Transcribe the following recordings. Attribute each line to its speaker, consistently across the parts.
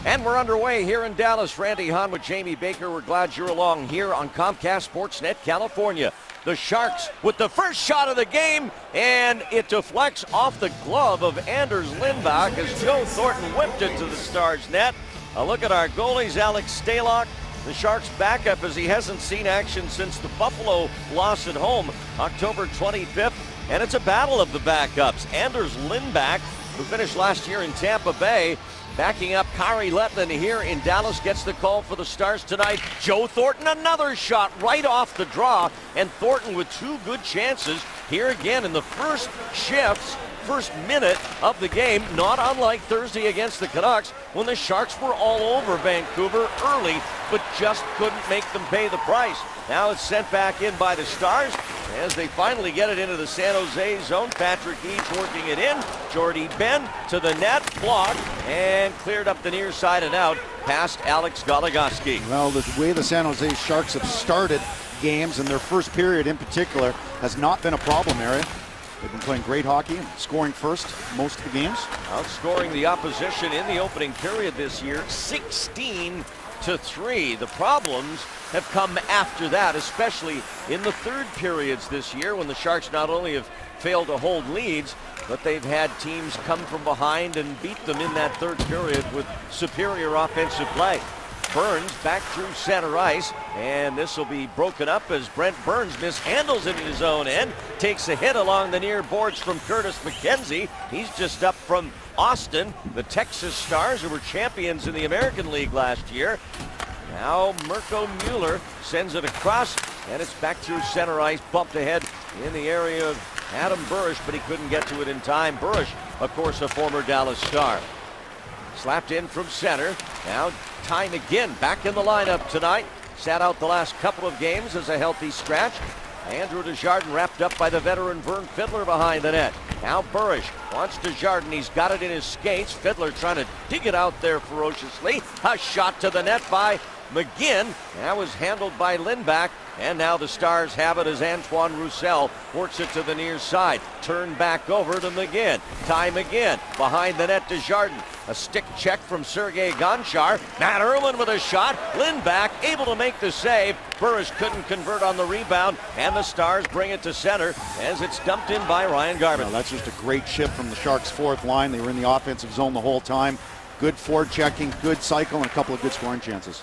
Speaker 1: And we're underway here in Dallas. Randy Hahn with Jamie Baker. We're glad you're along here on Comcast Sportsnet California. The Sharks with the first shot of the game, and it deflects off the glove of Anders Lindback as Joe Thornton whipped it to the Stars net. A look at our goalies, Alex Stalock, the Sharks backup, as he hasn't seen action since the Buffalo loss at home October 25th. And it's a battle of the backups. Anders Lindback, who finished last year in Tampa Bay, backing up Kari Lehtinen here in Dallas, gets the call for the Stars tonight. Joe Thornton, another shot right off the draw, and Thornton with two good chances here again in the first shifts, first minute of the game, not unlike Thursday against the Canucks when the Sharks were all over Vancouver early, but just couldn't make them pay the price. Now it's sent back in by the Stars as they finally get it into the San Jose zone. Patrick Eaves working it in. Jordie Benn to the net, blocked, and cleared up the near side and out past Alex Goligoski.
Speaker 2: Well, the way the San Jose Sharks have started games, and their first period in particular, has not been a problem area. They've been playing great hockey and scoring first most of the games.
Speaker 1: Outscoring the opposition in the opening period this year, 16-3. The problems have come after that, especially in the third periods this year, when the Sharks not only have failed to hold leads, but they've had teams come from behind and beat them in that third period with superior offensive play. Burns back through center ice, and this will be broken up as Brent Burns mishandles it in his own end, takes a hit along the near boards from Curtis McKenzie. He's just up from Austin, the Texas Stars, who were champions in the American League last year. Now Mirko Mueller sends it across, and it's back through center ice, bumped ahead in the area of Adam Burish, but he couldn't get to it in time. Burish, of course, a former Dallas Star. Slapped in from center. Now Ty McGinn back in the lineup tonight. Sat out the last couple of games as a healthy scratch. Andrew Desjardins wrapped up by the veteran Vern Fiddler behind the net. Now Burish wants Desjardins. He's got it in his skates. Fiddler trying to dig it out there ferociously. A shot to the net by McGinn. That was handled by Lindback. And now the Stars have it as Antoine Roussel works it to the near side. Turned back over to McGinn. Ty McGinn behind the net. Desjardins. A stick check from Sergei Gonchar. Matt Irwin with a shot. Lindback able to make the save. Burish couldn't convert on the rebound, and the Stars bring it to center as it's dumped in by Ryan Garvin.
Speaker 2: Well, that's just a great shift from the Sharks' fourth line. They were in the offensive zone the whole time. Good forward checking, good cycle, and a couple of good scoring chances.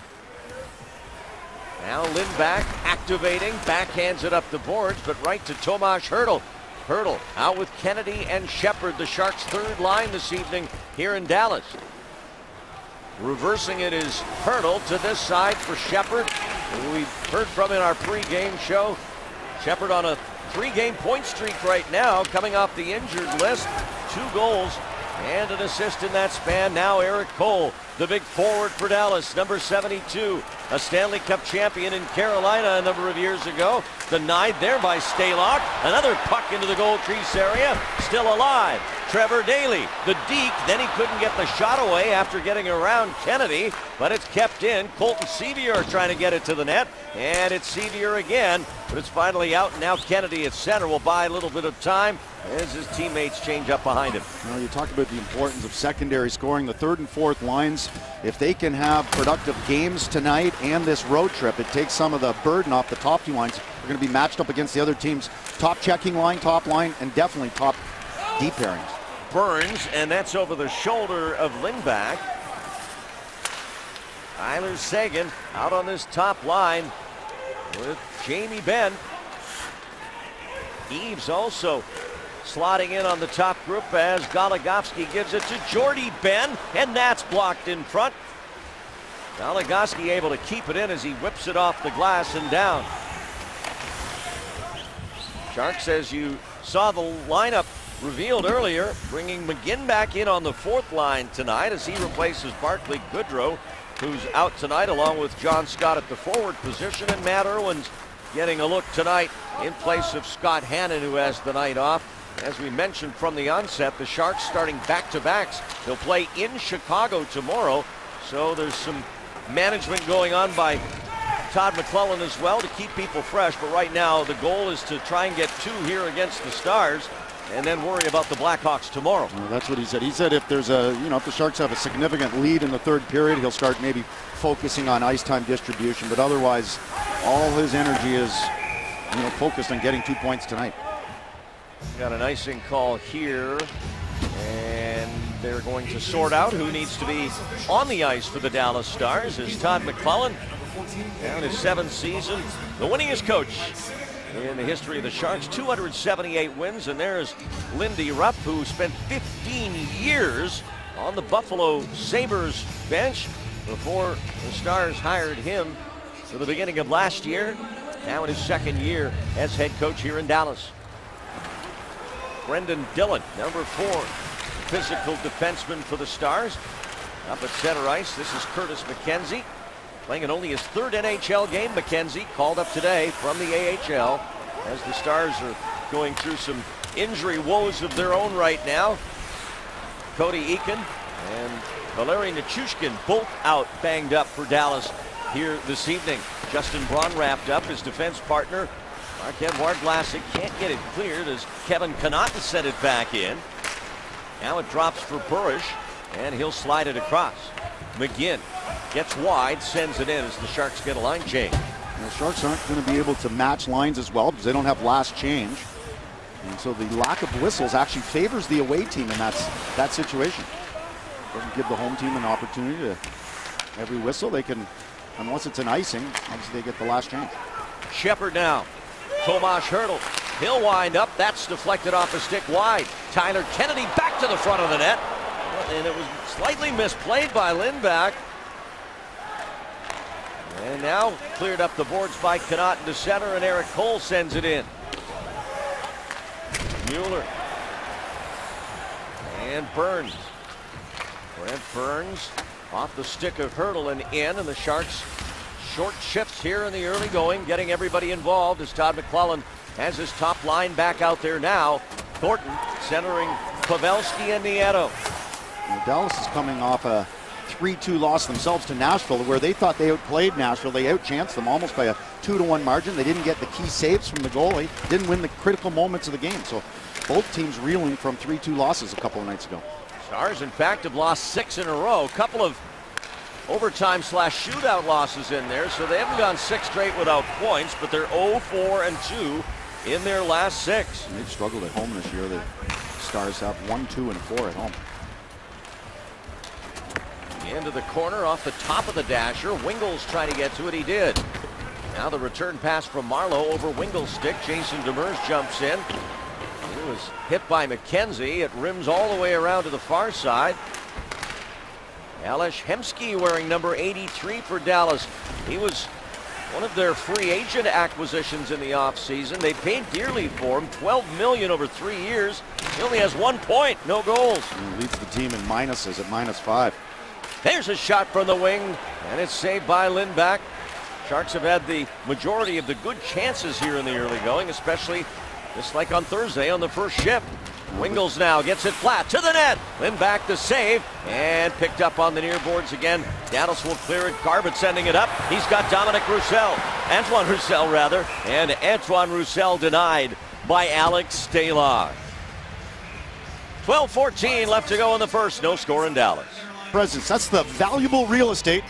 Speaker 1: Now Lindback activating, backhands it up the boards, but right to Tomas Hertl. Hertl out with Kennedy and Shepard, the Sharks' third line this evening here in Dallas. Reversing it is Hertl to this side for Shepard, who we've heard from in our pregame show. Shepard on a 3-game point streak right now, coming off the injured list. 2 goals and an assist in that span. Now Eric Cole, the big forward for Dallas, number 72, a Stanley Cup champion in Carolina a number of years ago. Denied there by Stalock. Another puck into the goal crease area. Still alive. Trevor Daley, the deke. Then he couldn't get the shot away after getting around Kennedy, but it's kept in. Colton Sevier trying to get it to the net, and it's Sevier again, but it's finally out. And now Kennedy at center will buy a little bit of time as his teammates change up behind him.
Speaker 2: Well, you talk about the importance of secondary scoring. The third and fourth lines, if they can have productive games tonight and this road trip, it takes some of the burden off the top 2 lines. They're going to be matched up against the other team's top checking line, top line, and definitely top deep pairings.
Speaker 1: Burns, and that's over the shoulder of Lindback. Tyler Seguin out on this top line with Jamie Benn. Eaves also slotting in on the top group as Goligoski gives it to Jordie Benn, and that's blocked in front. Goligoski able to keep it in as he whips it off the glass and down. Sharks, as you saw the lineup revealed earlier, bringing McGinn back in on the 4th line tonight as he replaces Barclay Goodrow, who's out tonight, along with John Scott at the forward position, and Matt Irwin's getting a look tonight in place of Scott Hannon, who has the night off. As we mentioned from the onset, the Sharks starting back-to-backs. They'll play in Chicago tomorrow, so there's some management going on by Todd McClellan as well to keep people fresh. But right now, the goal is to try and get 2 here against the Stars. and then worry about the Blackhawks tomorrow.
Speaker 2: Well, that's what he said. He said if there's if the Sharks have a significant lead in the third period, he'll start maybe focusing on ice time distribution. But otherwise, all his energy is, focused on getting 2 points tonight.
Speaker 1: Got an icing call here, and they're going to sort out who needs to be on the ice for the Dallas Stars. As Todd McLellan, down his 7th season, the winningest coach in the history of the Sharks, 278 wins, and there's Lindy Rupp, who spent 15 years on the Buffalo Sabres bench before the Stars hired him for the beginning of last year. Now in his 2nd year as head coach here in Dallas. Brendan Dillon, number 4, physical defenseman for the Stars. Up at center ice, this is Curtis McKenzie. Playing in only his 3rd NHL game, McKenzie called up today from the AHL as the Stars are going through some injury woes of their own right now. Cody Eakin and Valeri Nichushkin both out banged up for Dallas here this evening. Justin Braun wrapped up. His defense partner, Marc-Edouard Vlasic, can't get it cleared as Kevin Connauton set it back in. Now it drops for Burish, and he'll slide it across. McGinn gets wide, sends it in as the Sharks get a line change.
Speaker 2: The Sharks aren't going to be able to match lines as well because they don't have last change. And so the lack of whistles actually favors the away team in that situation. Doesn't give the home team an opportunity to every whistle. They can, unless it's an icing, obviously they get the last change.
Speaker 1: Shepard now. Tomas Hertl. He'll wind up. That's deflected off a stick wide. Tyler Kennedy back to the front of the net. And it was slightly misplayed by Lindback. And now cleared up the boards by Connauton to center, and Eric Cole sends it in. Mueller. And Burns. Brent Burns off the stick of Hertl and in, and the Sharks short shifts here in the early going, getting everybody involved as Todd McLellan has his top line back out there now. Thornton centering Pavelski and Nieto.
Speaker 2: Dallas is coming off a 3-2 loss themselves to Nashville, where they thought they outplayed Nashville. They outchanced them almost by a 2-1 margin. They didn't get the key saves from the goalie, didn't win the critical moments of the game. So both teams reeling from 3-2 losses a couple of nights ago.
Speaker 1: Stars, in fact, have lost 6 in a row. A couple of overtime/shootout losses in there, so they haven't gone 6 straight without points, but they're 0-4-2 in their last 6.
Speaker 2: They've struggled at home this year. The Stars have 1, 2, and 4 at home.
Speaker 1: Into the corner off the top of the dasher. Wingles trying to get to it. He did. Now the return pass from Marleau over Wingles' stick. Jason Demers jumps in. He was hit by McKenzie. It rims all the way around to the far side. Ales Hemsky wearing number 83 for Dallas. He was one of their free agent acquisitions in the offseason. They paid dearly for him, $12 million over 3 years. He only has 1 point, no goals.
Speaker 2: He leads the team in minuses at -5.
Speaker 1: There's a shot from the wing, and it's saved by Lindback. Sharks have had the majority of the good chances here in the early going, especially just like on Thursday on the first shift. Wingles now gets it flat to the net. Lindback the save, and picked up on the near boards again. Dallas will clear it. Garbutt sending it up. He's got Dominic Roussel. Antoine Roussel, rather. And Antoine Roussel denied by Alex Stalock. 12:14 left to go in the first. No score in Dallas.
Speaker 2: Presence, that's the valuable real estate.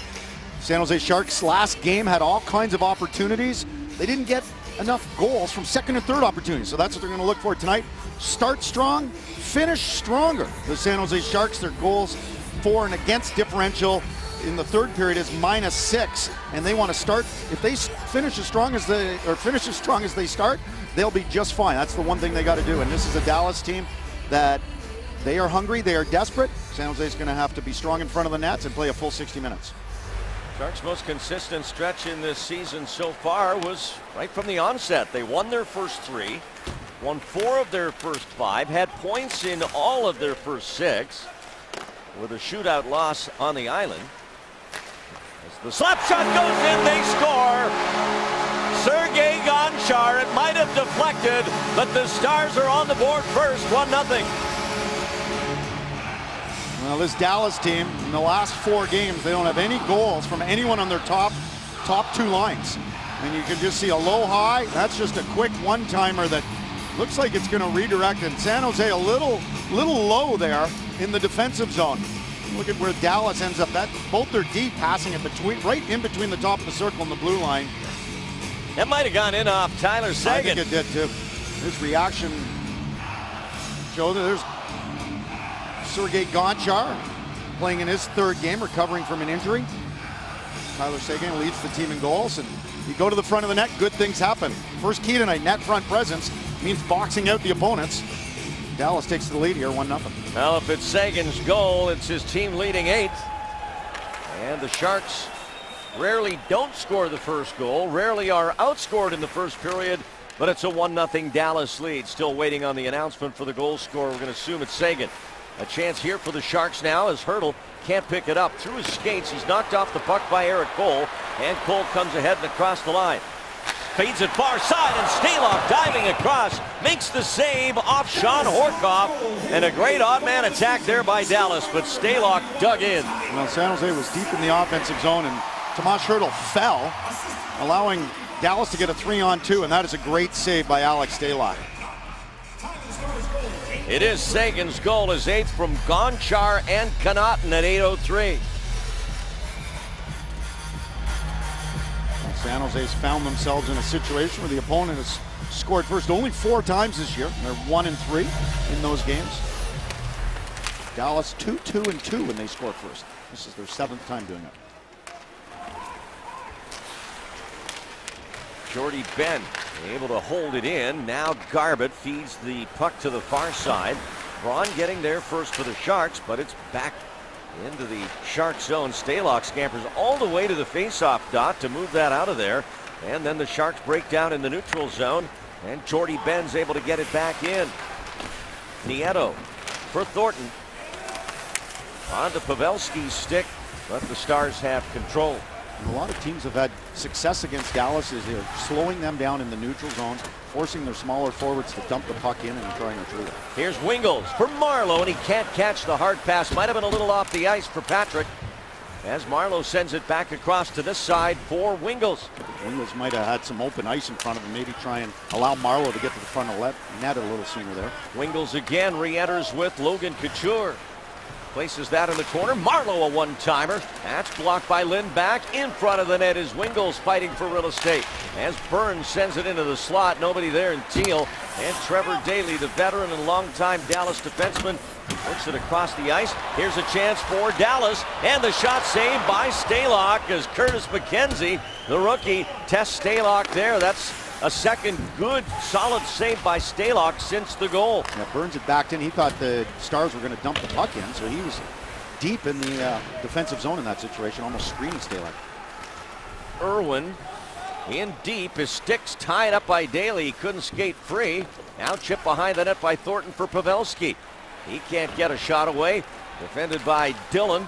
Speaker 2: San Jose Sharks last game had all kinds of opportunities. They didn't get enough goals from second and third opportunities, so that's what they're going to look for tonight. Start strong, finish stronger. The San Jose Sharks, their goals for and against differential in the third period is -6, and they want to start. If they finish as strong as they start, they'll be just fine. That's the one thing they got to do. And this is a Dallas team that they are hungry, they are desperate. San Jose is going to have to be strong in front of the nets and play a full 60 minutes.
Speaker 1: Sharks' most consistent stretch in this season so far was right from the onset. They won their first 3, won 4 of their first 5, had points in all of their first 6, with a shootout loss on the island. As the slap shot goes in, they score. Sergei Gonchar, it might have deflected, but the Stars are on the board first, 1-0.
Speaker 2: Well, this Dallas team, in the last 4 games, they don't have any goals from anyone on their top 2 lines. And you can just see a low high. That's just a quick one-timer that Looks like it's going to redirect, and San Jose a little low there in the defensive zone. Look at where Dallas ends up. Both are deep, passing it right in between the top of the circle and the blue line.
Speaker 1: That might have gone in off Tyler Seguin.
Speaker 2: I think it did too. His reaction showed that there's Sergei Gonchar playing in his third game, recovering from an injury. Tyler Seguin leads the team in goals, and you go to the front of the net, good things happen. First key tonight, net front presence, means boxing out the opponents. Dallas takes the lead here, 1-0.
Speaker 1: Well, if it's Seguin's goal, it's his team leading 8th. And the Sharks rarely don't score the first goal, rarely are outscored in the first period, but it's a 1-0 Dallas lead. Still waiting on the announcement for the goal scorer. We're going to assume it's Seguin. A chance here for the Sharks now as Hertl can't pick it up. Through his skates, he's knocked off the puck by Eric Cole, and Cole comes ahead and across the line. Feeds it far side, and Stalock diving across makes the save off Sean Horkoff, and a great odd man attack there by Dallas, but Stalock dug in.
Speaker 2: Well, San Jose was deep in the offensive zone, and Tomas Hertl fell, allowing Dallas to get a 3-on-2, and that is a great save by Alex Stalock.
Speaker 1: It is Seguin's goal, his 8th from Gonchar and Connaughton at 8:03.
Speaker 2: San Jose's found themselves in a situation where the opponent has scored first only 4 times this year. They're 1-3 in those games. Dallas 2-2-2 when they score first. This is their 7th time doing it.
Speaker 1: Jordy Benn able to hold it in. Now Garbutt feeds the puck to the far side. Braun getting there first for the Sharks, but it's back into the Shark zone. Stalock scampers all the way to the faceoff dot to move that out of there. And then the Sharks break down in the neutral zone, and Jordy Benn's able to get it back in. Nieto for Thornton. On to Pavelski's stick, but the Stars have control.
Speaker 2: And a lot of teams have had success against Dallas as they're slowing them down in the neutral zones, forcing their smaller forwards to dump the puck in and try and retrieve it.
Speaker 1: Here's Wingels for Marleau, and he can't catch the hard pass. Might have been a little off the ice for Patrick, as Marleau sends it back across to this side for Wingels.
Speaker 2: Wingels might have had some open ice in front of him, maybe try and allow Marleau to get to the front of the net a little sooner there.
Speaker 1: Wingels again re-enters with Logan Couture. Places that in the corner. Marleau a one-timer. That's blocked by Lindback. In front of the net is Wingels fighting for real estate. As Burns sends it into the slot. Nobody there in Teal. And Trevor Daley, the veteran and longtime Dallas defenseman, works it across the ice. Here's a chance for Dallas. And the shot saved by Stalock as Curtis McKenzie, the rookie, tests Stalock there. That's a second good, solid save by Stalock since the goal.
Speaker 2: Yeah, Burns had backed in. He thought the Stars were going to dump the puck in, so he was deep in the defensive zone in that situation, almost screening Stalock.
Speaker 1: Irwin in deep. His stick's tied up by Daley. He couldn't skate free. Now chipped behind the net by Thornton for Pavelski. He can't get a shot away. Defended by Dillon.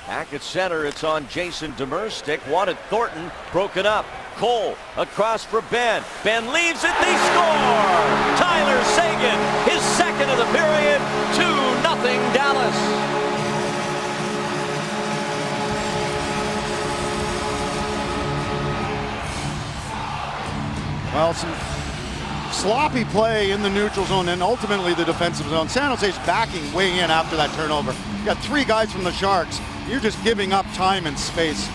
Speaker 1: Back at center, it's on Jason Demers' stick. Wanted Thornton, broken up. Cole across for Benn. Benn leaves it, they score! Tyler Seguin, his 2nd of the period, 2-0 Dallas.
Speaker 2: Well, some sloppy play in the neutral zone and ultimately the defensive zone. San Jose's backing way in after that turnover. You got 3 guys from the Sharks. You're just giving up time and space.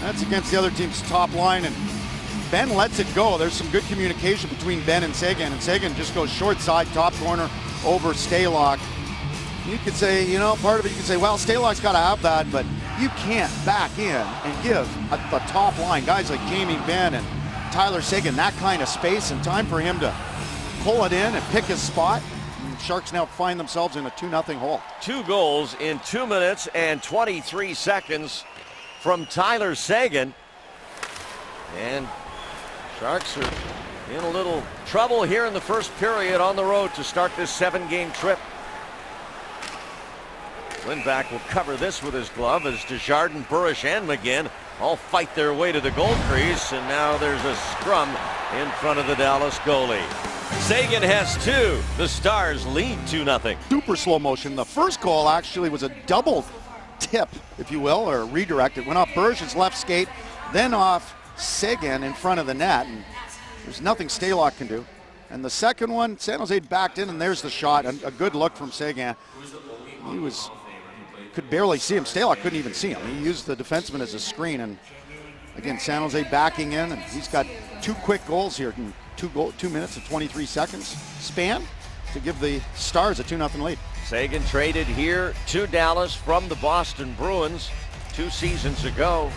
Speaker 2: That's against the other team's top line, and Benn lets it go. There's some good communication between Benn and Seguin just goes short side, top corner, over Stalock. You could say, you know, part of it you could say, well, Stalock's got to have that, but you can't back in and give the top line, guys like Jamie Benn and Tyler Seguin, that kind of space and time for him to pull it in and pick his spot. And Sharks now find themselves in a 2-0 hole.
Speaker 1: 2 goals in 2 minutes and 23 seconds from Tyler Seguin. And Sharks are in a little trouble here in the first period on the road to start this 7-game trip. Lindback will cover this with his glove as Desjardins, Burish, and McGinn all fight their way to the goal crease, and now there's a scrum in front of the Dallas goalie. Seguin has 2. The Stars lead 2-0.
Speaker 2: Super slow motion. The first goal actually was a double tip, if you will, or redirect. It went off Burish's left skate, then off Seguin in front of the net. And There's nothing Stalock can do. And the second one, San Jose backed in, and there's the shot. A good look from Seguin. He could barely see him. Stalock couldn't even see him. He used the defenseman as a screen. And again, San Jose backing in, and he's got 2 quick goals here in 2 minutes and 23 seconds span to give the Stars a 2-0 lead.
Speaker 1: Seguin traded here to Dallas from the Boston Bruins 2 seasons ago.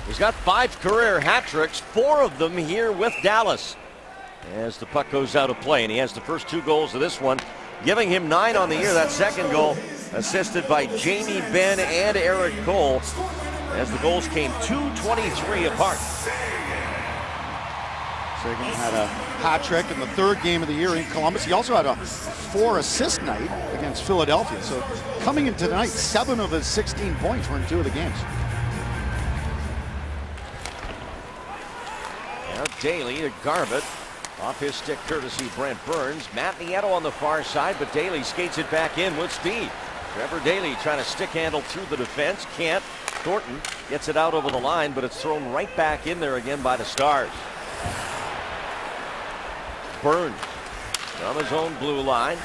Speaker 1: He's got 5 career hat tricks, 4 of them here with Dallas. As the puck goes out of play, and he has the first 2 goals of this one, giving him 9 on the year. That second goal assisted by Jamie Benn and Eric Cole, as the goals came 2:23 apart.
Speaker 2: Seguin had a hat trick in the 3rd game of the year in Columbus. He also had a 4-assist night against Philadelphia. So coming into tonight, 7 of his 16 points were in 2 of the games.
Speaker 1: Now Daly to Garbutt. Off his stick courtesy Brent Burns. Matt Nieto on the far side, but Daly skates it back in with speed. Trevor Daly trying to stick handle through the defense. Can't. Thornton gets it out over the line, but it's thrown right back in there again by the Stars. Burns from his own blue line.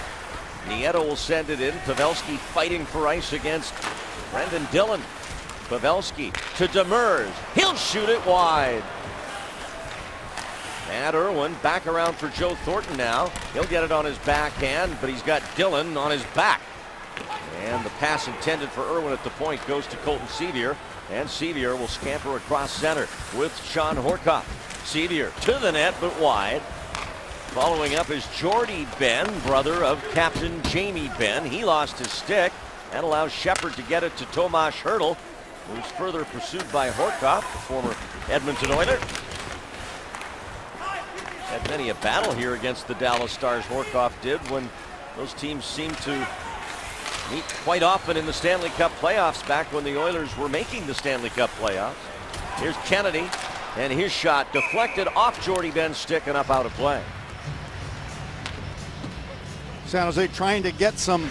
Speaker 1: Nieto will send it in. Pavelski fighting for ice against Brendan Dillon. Pavelski to Demers. He'll shoot it wide. Matt Irwin back around for Joe Thornton now. He'll get it on his backhand, but he's got Dillon on his back. And the pass intended for Irwin at the point goes to Colton Sevier. And Sevier will scamper across center with Sean Horcoff. Sevier to the net, but wide. Following up is Jordie Benn, brother of Captain Jamie Benn. He lost his stick and allows Shepard to get it to Tomas Hertl, who's further pursued by Horcoff, the former Edmonton Oiler. Had many a battle here against the Dallas Stars, Horcoff did, when those teams seemed to meet quite often in the Stanley Cup playoffs back when the Oilers were making the Stanley Cup playoffs. Here's Kennedy, and his shot deflected off Jordie Benn's stick and up out of play.
Speaker 2: San Jose trying to get some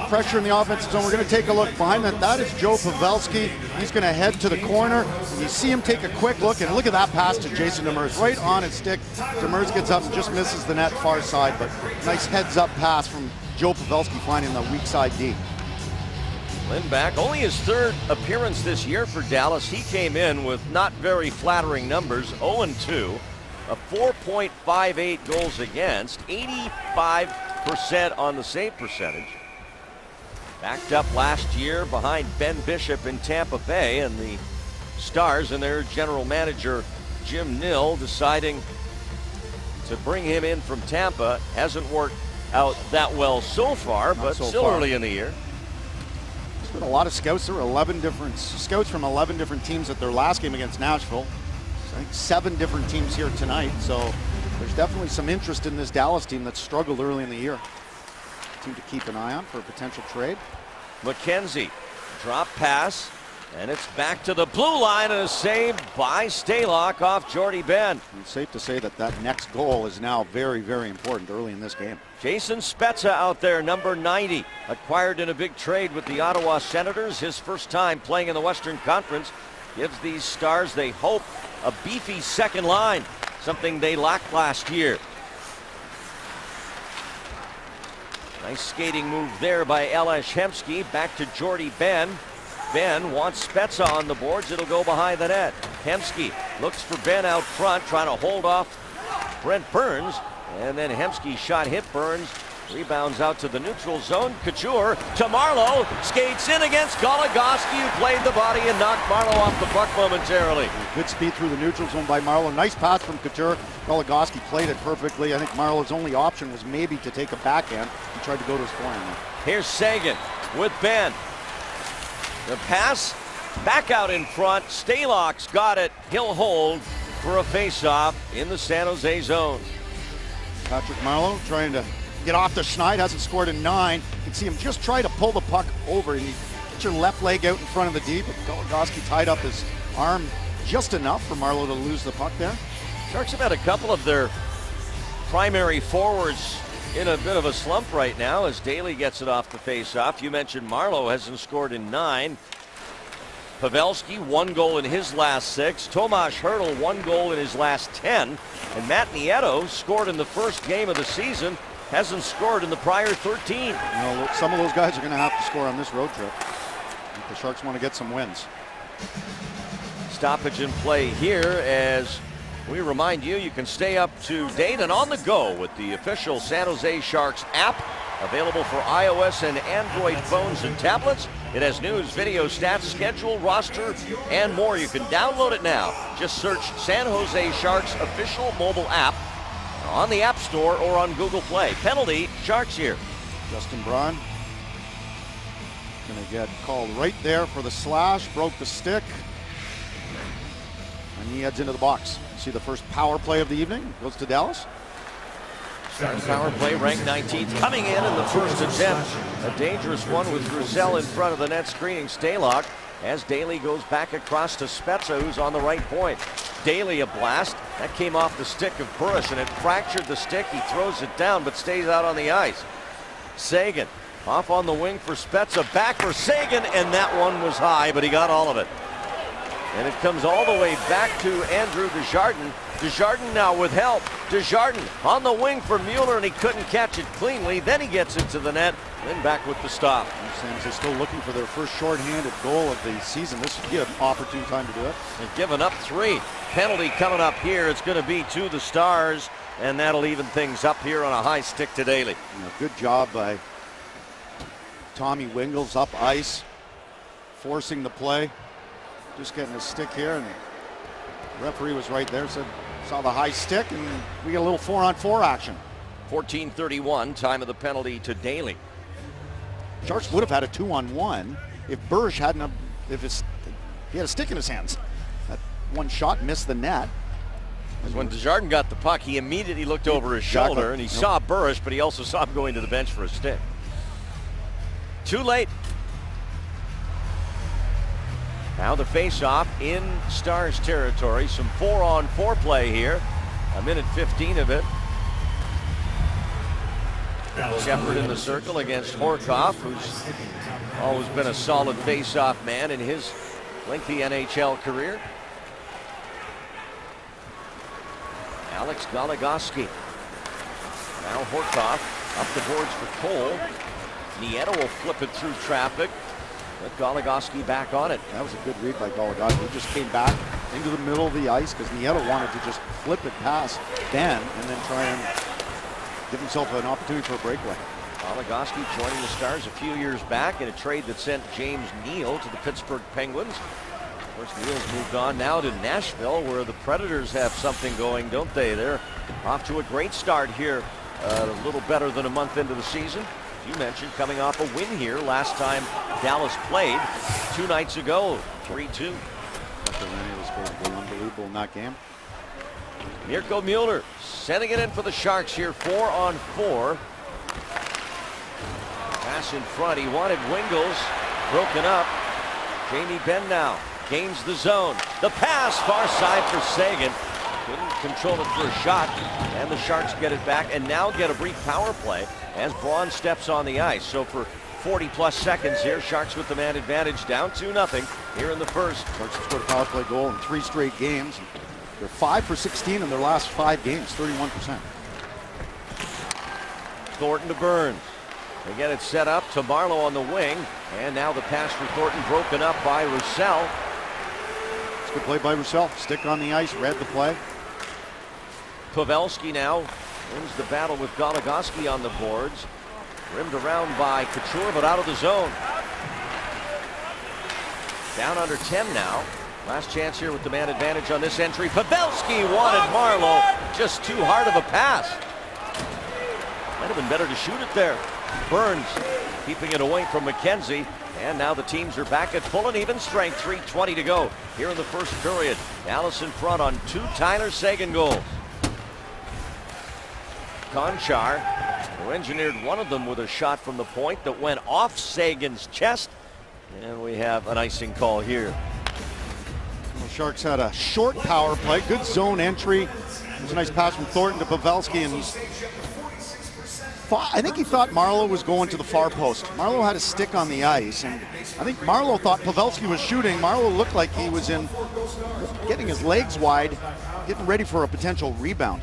Speaker 2: pressure in the offensive zone. We're going to take a look behind that. That is Joe Pavelski. He's going to head to the corner. You see him take a quick look, and look at that pass to Jason Demers, right on his stick. Demers gets up and just misses the net far side, but nice heads-up pass from Joe Pavelski finding the weak side D.
Speaker 1: Lindback, only his 3rd appearance this year for Dallas. He came in with not very flattering numbers, 0-2, a 4.58 goals against, 85% on the save percentage. Backed up last year behind Ben Bishop in Tampa Bay, and the Stars and their general manager Jim Nill deciding to bring him in from Tampa. Hasn't worked out that well so far, but still early in the year.
Speaker 2: There's been a lot of scouts. There were 11 different scouts from 11 different teams at their last game against Nashville. So I think 7 different teams here tonight. So there's definitely some interest in this Dallas team that struggled early in the year. Team to keep an eye on for a potential trade.
Speaker 1: McKenzie, drop pass, and it's back to the blue line, and a save by Stalock off Jordie Benn.
Speaker 2: It's safe to say that that next goal is now very, very important early in this game.
Speaker 1: Jason Spezza out there, number 90, acquired in a big trade with the Ottawa Senators. His first time playing in the Western Conference gives these Stars, they hope, a beefy second line, something they lacked last year. Nice skating move there by Elias Hemsky. Back to Jordie Benn. Benn wants Spezza on the boards. It'll go behind the net. Hemsky looks for Benn out front, trying to hold off Brent Burns. And then Hemsky's shot hit Burns. Rebounds out to the neutral zone. Couture to Marleau. Skates in against Goligoski, who played the body and knocked Marleau off the puck momentarily.
Speaker 2: Good speed through the neutral zone by Marleau. Nice pass from Couture. Goligoski played it perfectly. I think Marleau's only option was maybe to take a backhand. He tried to go to his forehand.
Speaker 1: Here's Seguin with Benn. The pass back out in front. Stalock's got it. He'll hold for a face-off in the San Jose zone.
Speaker 2: Patrick Marleau trying to get off the schneid, hasn't scored in 9. You can see him just try to pull the puck over. And you get your left leg out in front of the D, but Goligoski tied up his arm just enough for Marleau to lose the puck there.
Speaker 1: Sharks have had a couple of their primary forwards in a bit of a slump right now as Daly gets it off the face-off. You mentioned Marleau hasn't scored in 9. Pavelski, 1 goal in his last 6. Tomas Hertl, 1 goal in his last 10. And Matt Nieto scored in the first game of the season, hasn't scored in the prior 13.
Speaker 2: Well, some of those guys are going to have to score on this road trip if the Sharks want to get some wins.
Speaker 1: Stoppage in play here as we remind you, you can stay up to date and on the go with the official San Jose Sharks app, available for iOS and Android phones and tablets. It has news, video, stats, schedule, roster, and more. You can download it now. Just search San Jose Sharks official mobile app on the App Store or on Google Play. Penalty, Sharks here.
Speaker 2: Justin Braun going to get called right there for the slash, broke the stick, and he heads into the box. See the first power play of the evening, goes to Dallas.
Speaker 1: Stars power play ranked 19th, coming in the first attempt. A dangerous one with Roussel in front of the net, screening Stalock as Daly goes back across to Spezza, who's on the right point. Daly a blast. That came off the stick of Burris, and it fractured the stick. He throws it down, but stays out on the ice. Sagan off on the wing for Spezza, back for Sagan, and that one was high, but he got all of it. And it comes all the way back to Andrew Desjardins. Desjardins now with help. Desjardins on the wing for Mueller, and he couldn't catch it cleanly. Then he gets it to the net, then back with the stop.
Speaker 2: San Jose still looking for their first shorthanded goal of the season. This would be an opportune time to do it.
Speaker 1: They've given up 3. Penalty coming up here. It's going to be to the Stars, and that'll even things up here on a high stick to Daly.
Speaker 2: Good job by Tommy Wingels up ice, forcing the play. Just getting a stick here, and the referee was right there, saw the high stick, and we get a little 4-on-4 action.
Speaker 1: 14:31, time of the penalty to Daly.
Speaker 2: Sharks would have had a 2-on-1 if Burge hadn't, he had a stick in his hands. That one shot missed the net.
Speaker 1: When Desjardins got the puck, he immediately looked over his shoulder, and he saw Burris, but he also saw him going to the bench for a stick. Too late. Now the face-off in Stars territory. Some 4-on-4 play here. 1:15 of it. Shepard in the circle against Horkoff, who's always been a solid face-off man in his lengthy NHL career. Alex Goligoski. Now Horkoff up the boards for Cole. Nieto will flip it through traffic. With Goligoski back on it.
Speaker 2: That was a good read by Goligoski. He just came back into the middle of the ice because Nieto wanted to just flip it past Ben and then try and give himself an opportunity for a breakaway.
Speaker 1: Goligoski joining the Stars a few years back in a trade that sent James Neal to the Pittsburgh Penguins. Of course, Neal's moved on now to Nashville, where the Predators have something going, don't they? They're off to a great start here, a little better than a month into the season. You mentioned coming off a win here last time Dallas played 2 nights ago, 3-2.
Speaker 2: Was unbelievable in that game.
Speaker 1: Mirko Mueller sending it in for the Sharks here, 4-on-4. Pass in front, he wanted Wingels, broken up. Jamie Benn now gains the zone. The pass, far side for Sagan. Couldn't control it for a shot, and the Sharks get it back and now get a brief power play as Braun steps on the ice. So for 40-plus seconds here, Sharks with the man advantage, down 2-0 here in the first.
Speaker 2: Sharks have scored a power play goal in 3 straight games. They're 5 for 16 in their last 5 games, 31%.
Speaker 1: Thornton to Burns. They get it set up to Marleau on the wing, and now the pass for Thornton broken up by Roussel.
Speaker 2: It's a good play by Roussel. Stick on the ice, read the play.
Speaker 1: Pavelski now wins the battle with Goligoski on the boards. Rimmed around by Couture, but out of the zone. Down under 10 now. Last chance here with the man advantage on this entry. Pavelski wanted Marleau. Just too hard of a pass. Might have been better to shoot it there. Burns keeping it away from McKenzie. And now the teams are back at full and even strength. 3:20 to go here in the first period. Dallas in front on 2 Tyler Sagan goals. Conchar, who engineered one of them with a shot from the point that went off Sagan's chest. And we have an icing call here.
Speaker 2: The Sharks had a short power play, good zone entry. There's a nice pass from Thornton to Pavelski, and I think he thought Marleau was going to the far post. Marleau had a stick on the ice, and I think Marleau thought Pavelski was shooting. Marleau looked like he was getting his legs wide, getting ready for a potential rebound.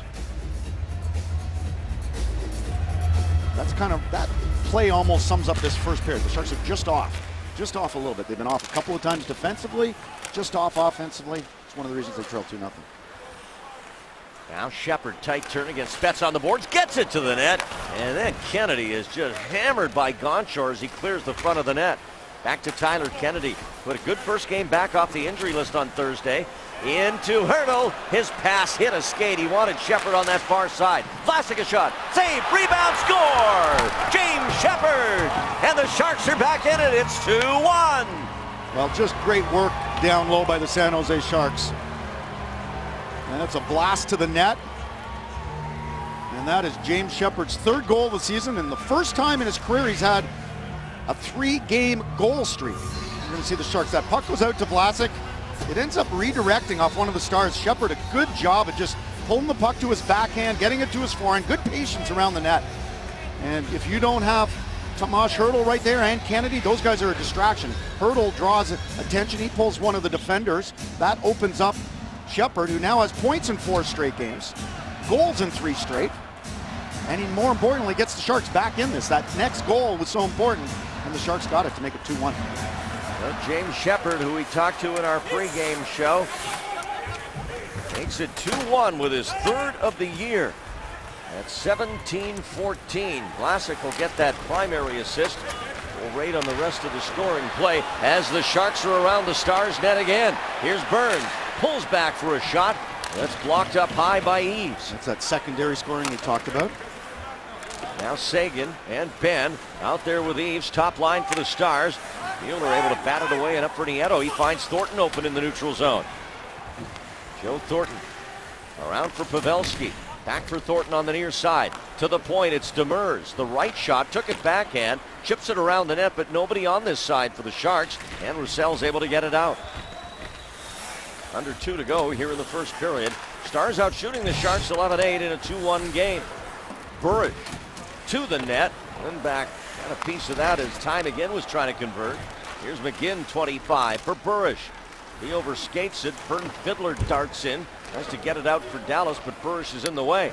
Speaker 2: That play almost sums up this first period. The Sharks are just off a little bit. They've been off a couple of times defensively, just off offensively. It's one of the reasons they trail 2-0.
Speaker 1: Now Shepard, tight turn against Spets on the boards, gets it to the net, and then Kennedy is just hammered by Gonchar as he clears the front of the net. Back to Tyler Kennedy, who had a good first game back off the injury list on Thursday. Into Hertl, his pass hit a skate. He wanted Shepard on that far side. Vlasic a shot, save, rebound, score! James Shepard, and the Sharks are back in it. It's 2-1.
Speaker 2: Well, just great work down low by the San Jose Sharks. And that's a blast to the net. And that is James Shepard's third goal of the season, and the first time in his career he's had a 3-game goal streak. You're going to see the Sharks. That puck goes out to Vlasic. It ends up redirecting off one of the Stars. Shepard, a good job at just pulling the puck to his backhand, getting it to his forehand. Good patience around the net. And if you don't have Tomas Hertl right there and Kennedy, those guys are a distraction. Hertl draws attention. He pulls one of the defenders. That opens up Shepard, who now has points in 4 straight games, goals in 3 straight, and he more importantly gets the Sharks back in this. That next goal was so important, and the Sharks got it to make it 2-1.
Speaker 1: Well, James Shepard, who we talked to in our pregame show, makes it 2-1 with his third of the year. At 17-14, Vlasic will get that primary assist. We'll rate on the rest of the scoring play as the Sharks are around the Stars net again. Here's Burns, pulls back for a shot. That's blocked up high by Eves.
Speaker 2: That's that secondary scoring he talked about.
Speaker 1: Now Seguin and Ben out there with Eves, top line for the Stars. Mueller able to bat it away and up for Nieto. He finds Thornton open in the neutral zone. Joe Thornton around for Pavelski. Back for Thornton on the near side. To the point, it's Demers. The right shot, took it backhand, chips it around the net, but nobody on this side for the Sharks, and Roussel's able to get it out. Under 2 to go here in the first period. Stars out shooting the Sharks 11-8 in a 2-1 game. Burridge to the net, and back. Got a piece of that as time again was trying to convert. Here's McGinn, 25 for Burridge. He overskates it. Fern Fiddler darts in. Tries to get it out for Dallas, but Burridge is in the way.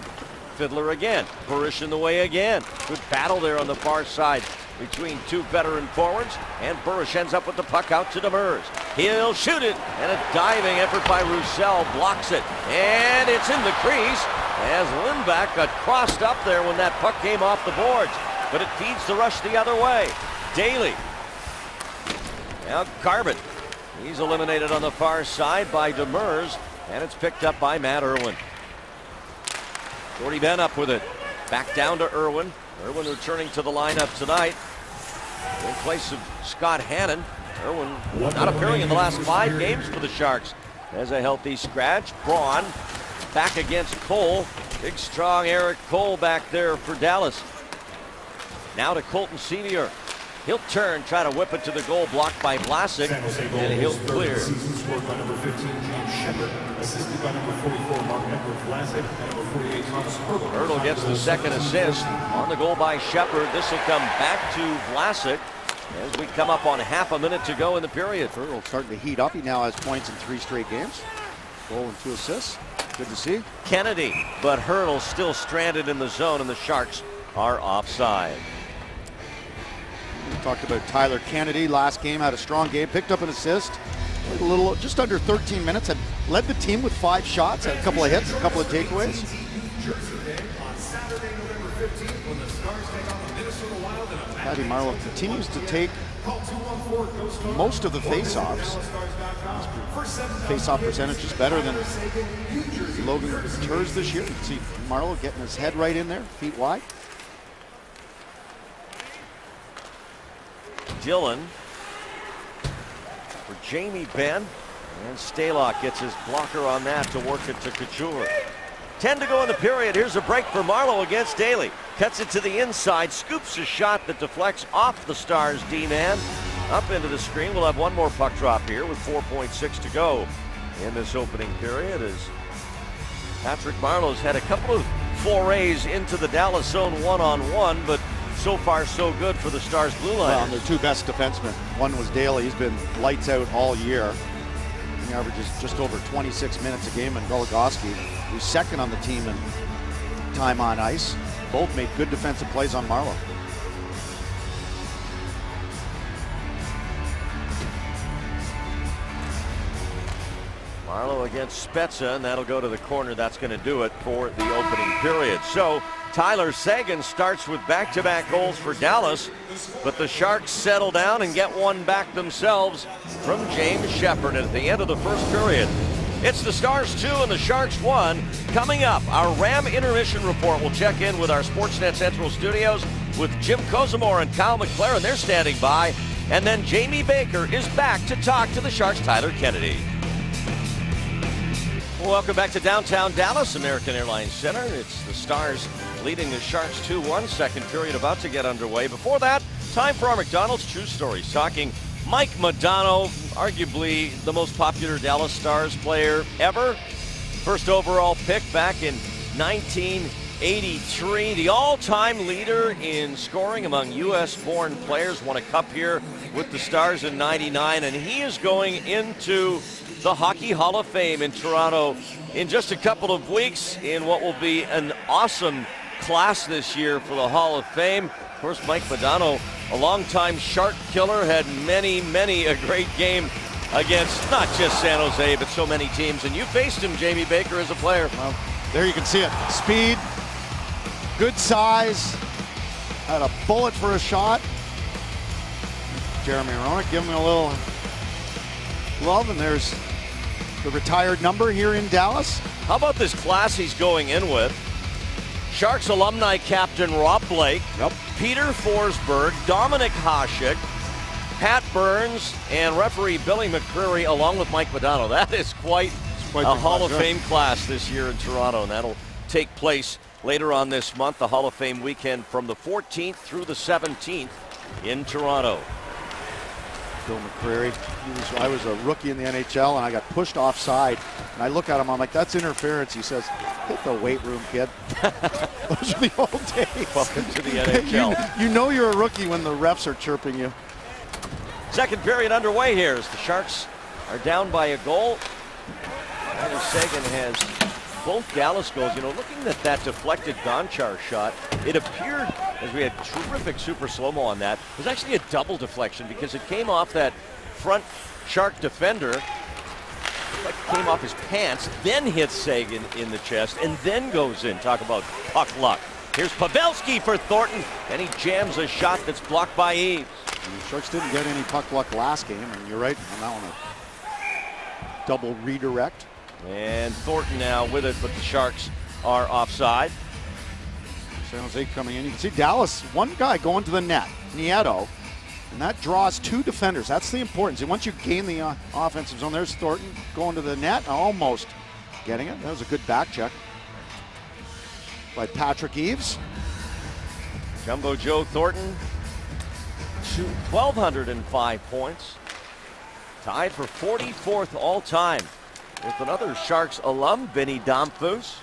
Speaker 1: Fiddler again. Burridge in the way again. Good battle there on the far side between 2 veteran forwards, and Burridge ends up with the puck out to Demers. He'll shoot it, and a diving effort by Roussel blocks it, and it's in the crease as Lindback got crossed up there when that puck came off the boards, but it feeds the rush the other way. Daly. Now Carbon. He's eliminated on the far side by Demers, and it's picked up by Matt Irwin. Jordy Ben up with it. Back down to Irwin. Irwin returning to the lineup tonight in place of Scott Hannon. Irwin not appearing in the last 5 games for the Sharks. There's a healthy scratch. Braun back against Cole. Big strong Eric Cole back there for Dallas. Now to Colton Senior. He'll turn, try to whip it to the goal, blocked by Vlasic, and he'll clear.
Speaker 3: Scored by number 15, James Shepard, assisted by number 44, Mark Edward Vlasic, and number 48, Thomas Hertl.
Speaker 1: Hertl gets the second assist on the goal by Shepard. This will come back to Vlasic as we come up on half a minute to go in the period.
Speaker 2: Hertl starting to heat up. He now has points in 3 straight games. Goal and 2 assists. Good to see.
Speaker 1: Kennedy, but Hertl still stranded in the zone, and the Sharks are offside.
Speaker 2: We talked about Tyler Kennedy. Last game had a strong game, picked up an assist. A little, just under 13 minutes, had led the team with 5 shots, had a couple of hits, a couple of takeaways. Patty Marleau continues to take most of the face-offs. Face-off percentage is better than Logan Turs this year. You can see Marleau getting his head right in there, feet wide.
Speaker 1: Dillon for Jamie Benn, and Stalock gets his blocker on that to work it to Couture. 10 to go in the period. Here's a break for Marleau against Daly. Cuts it to the inside, scoops a shot that deflects off the Stars D-man. Up into the screen. We'll have one more puck drop here with 4.6 to go in this opening period as Patrick Marleau's had a couple of forays into the Dallas zone one-on-one, but so far so good for the Stars blue line.
Speaker 2: Well, and their two best defensemen. One was Daly. He's been lights out all year. He averages just over 26 minutes a game. And Goligoski, who's second on the team in time on ice. Both made good defensive plays on Marleau.
Speaker 1: Marleau against Spezza, and that'll go to the corner. That's going to do it for the opening period. So Tyler Seguin starts with back-to-back goals for Dallas, but the Sharks settle down and get one back themselves from James Sheppard at the end of the first period. It's the Stars 2 and the Sharks 1. Coming up, our Ram intermission report. We'll check in with our Sportsnet Central studios with Jim Kozimor and Kyle McLaren. They're standing by. And then Jamie Baker is back to talk to the Sharks' Tyler Kennedy. Welcome back to downtown Dallas, American Airlines Center. It's the Stars leading the Sharks 2-1. Second period about to get underway. Before that, time for our McDonald's True Stories. Talking Mike Modano, arguably the most popular Dallas Stars player ever. First overall pick back in 1983. The all-time leader in scoring among U.S.-born players. Won a cup here with the Stars in '99, and he is going into the Hockey Hall of Fame in Toronto in just a couple of weeks in what will be an awesome class this year for the Hall of Fame. Of course, Mike Modano, a longtime Shark killer, had many a great game against not just San Jose, but so many teams. And you faced him, Jamie Baker, as a player.
Speaker 2: Well, there you can see it. Speed, good size, had a bullet for a shot. Jeremy Roenick giving him a little love, and there's the retired number here in Dallas.
Speaker 1: How about this class he's going in with? Sharks alumni captain Rob Blake, Peter Forsberg, Dominic Hasek, Pat Burns, and referee Billy McCreary, along with Mike Modano. That is quite a Hall of Fame class this year in Toronto, and that'll take place later on this month, the Hall of Fame weekend from the 14th through the 17th in Toronto.
Speaker 2: Bill McCreary, I was a rookie in the NHL, and I got pushed offside. And I look at him, I'm like, that's interference. He says, hit the weight room, kid. Those are the old days.
Speaker 1: Welcome to the NHL.
Speaker 2: You know you're a rookie when the refs are chirping you.
Speaker 1: Second period underway here as the Sharks are down by a goal. Tyler Seguin has both Dallas goals. You know, looking at that deflected Gonchar shot, it appeared, as we had terrific super slow-mo on that, it was actually a double deflection because it came off that front Shark defender, like came off his pants, then hits Seguin in the chest, and then goes in. Talk about puck luck. Here's Pavelski for Thornton, and he jams a shot that's blocked by Eves.
Speaker 2: The Sharks didn't get any puck luck last game, and you're right on that one. A double redirect.
Speaker 1: And Thornton now with it, but the Sharks are offside.
Speaker 2: San Jose coming in. You can see Dallas, one guy going to the net, Nieto, and that draws two defenders. That's the importance. And once you gain the offensive zone, there's Thornton going to the net, almost getting it. That was a good back check by Patrick Eves.
Speaker 1: Jumbo Joe Thornton, 1,205 points. Tied for 44th all-time with another Sharks alum, Benny Domfus.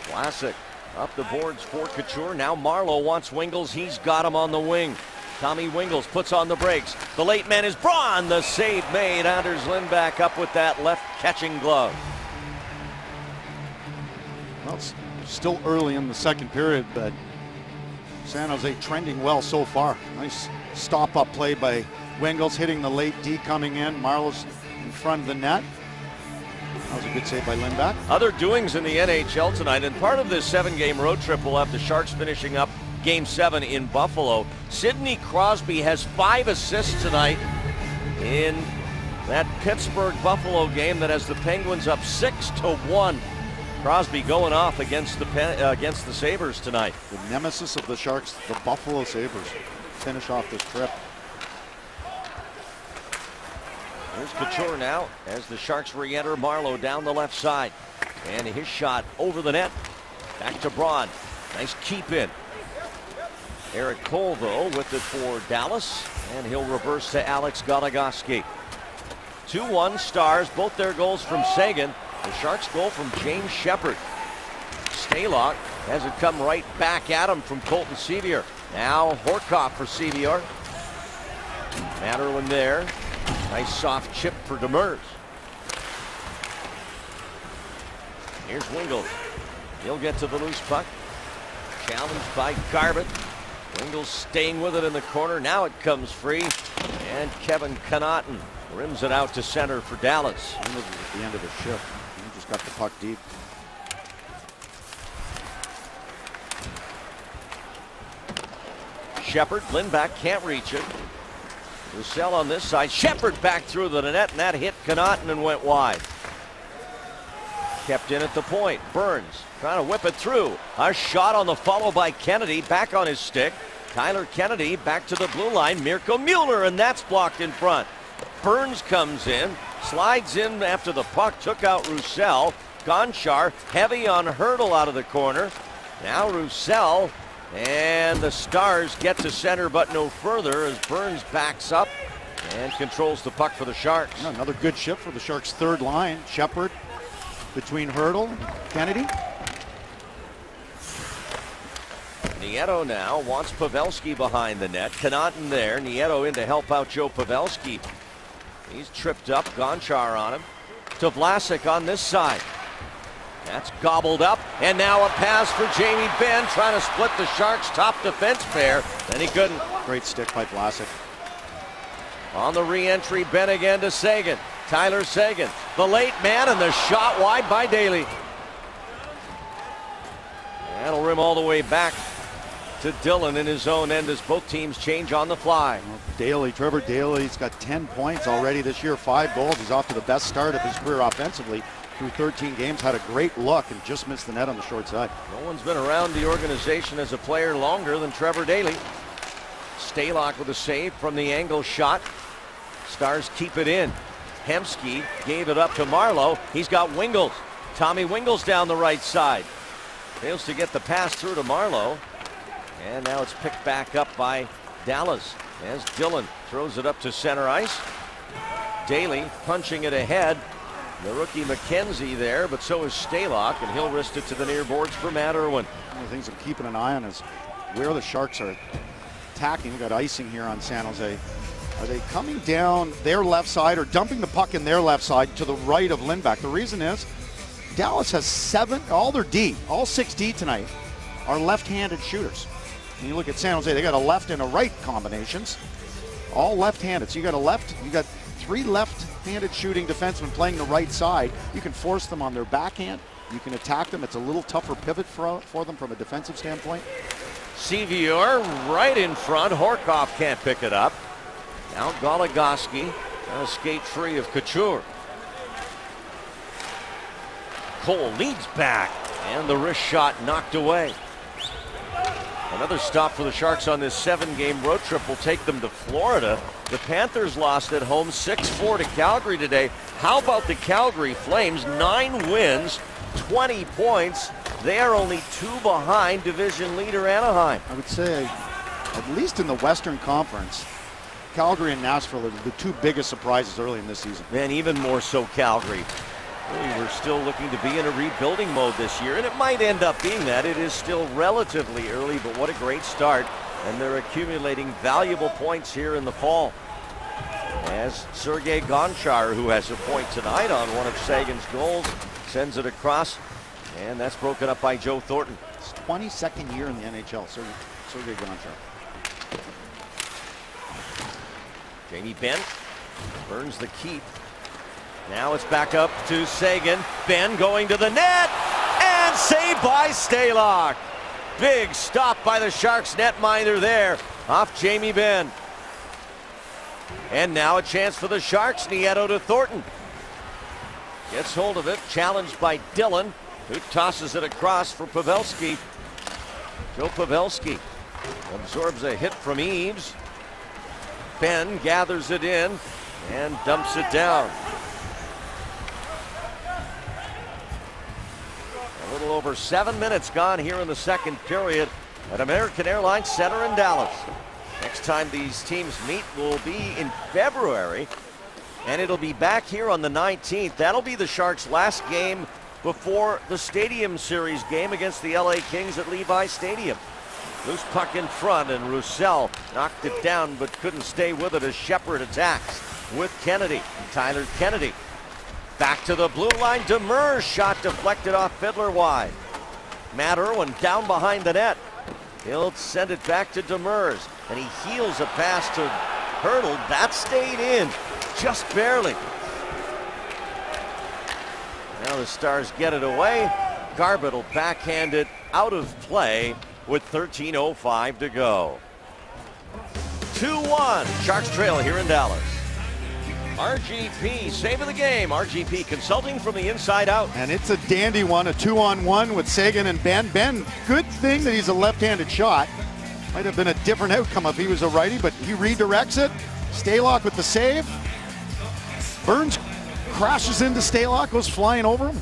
Speaker 1: Classic up the boards for Couture. Now Marleau wants Wingels. He's got him on the wing. Tommy Wingels puts on the brakes. The late man is Braun. The save made. Anders Lindback up with that left catching glove.
Speaker 2: Well, it's still early in the second period, but San Jose trending well so far. Nice stop-up play by Wingels, hitting the late D coming in. Marleau's in front of the net. That was a good save by Lindback.
Speaker 1: Other doings in the NHL tonight, and part of this 7-game road trip will have the Sharks finishing up Game 7 in Buffalo. Sidney Crosby has 5 assists tonight in that Pittsburgh-Buffalo game that has the Penguins up 6-1. Crosby going off against the Sabres tonight.
Speaker 2: The nemesis of the Sharks, the Buffalo Sabres, finish off this trip.
Speaker 1: Here's Couture now as the Sharks re-enter. Marleau down the left side. And his shot over the net. Back to Braun. Nice keep in. Eric Cole, though, with it for Dallas. And he'll reverse to Alex Goligoski. 2-1 Stars. Both their goals from Seguin. The Sharks goal from James Shepard. Stalock has it come right back at him from Colton Sceviour. Now Horcoff for Sceviour. Matterlin there. Nice soft chip for Demers. Here's Wingels. He'll get to the loose puck. Challenged by Garbutt. Wingels staying with it in the corner. Now it comes free. And Kevin Connauton rims it out to center for Dallas.
Speaker 2: At the end of the shift. He just got the puck deep.
Speaker 1: Shepard, Lindback can't reach it. Roussel on this side. Shepard back through the net, and that hit Connauton and went wide. Kept in at the point. Burns trying to whip it through. A shot on the follow by Kennedy. Back on his stick. Tyler Kennedy back to the blue line. Mirko Mueller, and that's blocked in front. Burns comes in, slides in after the puck, took out Roussel. Gonchar heavy on Hurdle out of the corner. Now Roussel, and the Stars get to center but no further as Burns backs up and controls the puck for the Sharks.
Speaker 2: Another good shift for the Sharks' third line. Shepard between Hurdle and Kennedy.
Speaker 1: Nieto now wants Pavelski behind the net. Connauton there. Nieto in to help out Joe Pavelski. He's tripped up. Gonchar on him. To Vlasic on this side. That's gobbled up. And now a pass for Jamie Benn trying to split the Sharks' top defense pair. And he couldn't.
Speaker 2: Great stick by Vlasic.
Speaker 1: On the re-entry, Benn again to Seguin. Tyler Seguin, the late man, and the shot wide by Daly. That'll rim all the way back to Dillon in his own end as both teams change on the fly.
Speaker 2: Daly, Trevor Daly's got 10 points already this year, 5 goals. He's off to the best start of his career offensively through 13 games. Had a great look and just missed the net on the short side.
Speaker 1: No one's been around the organization as a player longer than Trevor Daly. Stalock with a save from the angle shot. Stars keep it in. Hemsky gave it up to Marleau. He's got Wingels. Tommy Wingels down the right side. Fails to get the pass through to Marleau. And now it's picked back up by Dallas as Dillon throws it up to center ice. Daly punching it ahead. The rookie McKenzie there, but so is Stalock, and he'll wrist it to the near boards for Matt Irwin.
Speaker 2: One of the things I'm keeping an eye on is where the Sharks are attacking. We've got icing here on San Jose. Are they coming down their left side or dumping the puck in their left side to the right of Lindback? The reason is Dallas has 7, all their D, all 6 D tonight are left-handed shooters. And you look at San Jose, they got a left and a right combinations, all left-handed. So you got a left, you got 3 left-handed shooting defensemen playing the right side. You can force them on their backhand. You can attack them. It's a little tougher pivot for them from a defensive standpoint.
Speaker 1: Sceviour right in front. Horcoff can't pick it up. Now Goligoski trying to skate free of Couture. Cole leads back, and the wrist shot knocked away. Another stop for the Sharks on this 7-game road trip will take them to Florida. The Panthers lost at home 6-4 to Calgary today. How about the Calgary Flames? 9 wins, 20 points. They are only 2 behind division leader Anaheim.
Speaker 2: I would say, at least in the Western Conference, Calgary and Nashville are the 2 biggest surprises early in this season.
Speaker 1: And even more so Calgary. Really, we're still looking to be in a rebuilding mode this year, and it might end up being that. It is still relatively early, but what a great start. And they're accumulating valuable points here in the fall. As Sergei Gonchar, who has a point tonight on one of Sagan's goals, sends it across, and that's broken up by Joe Thornton.
Speaker 2: It's 22nd year in the NHL, Sergei Gonchar.
Speaker 1: Jamie Benn burns the keep. Now it's back up to Seguin. Benn going to the net, and saved by Stalock. Big stop by the Sharks netminder there off Jamie Benn. And now a chance for the Sharks. Nieto to Thornton. Gets hold of it, challenged by Dillon, who tosses it across for Pavelski. Joe Pavelski absorbs a hit from Eaves. Benn gathers it in and dumps it down. A little over 7 minutes gone here in the second period at American Airlines Center in Dallas. Next time these teams meet will be in February And it'll be back here on the 19th. That'll be the Sharks' last game before the Stadium Series game against the LA Kings at Levi Stadium. Loose puck in front, and Roussel knocked it down but couldn't stay with it as Sheppard attacks with Kennedy. Tyler Kennedy back to the blue line. Demers shot deflected off Fiddler wide. Matt Irwin down behind the net. He'll send it back to Demers, and he heels a pass to Hurdle. That stayed in just barely. Now the Stars get it away. Garbutt will backhand it out of play with 13:05 to go. 2-1. Sharks trail here in Dallas. RGP save of the game. RGP consulting from the inside out.
Speaker 2: And it's a dandy one, a 2-on-1 with Seguin and Ben. Ben, good thing that he's a left-handed shot. Might have been a different outcome if he was a righty, but he redirects it. Stalock with the save. Burns crashes into Stalock, goes flying over him.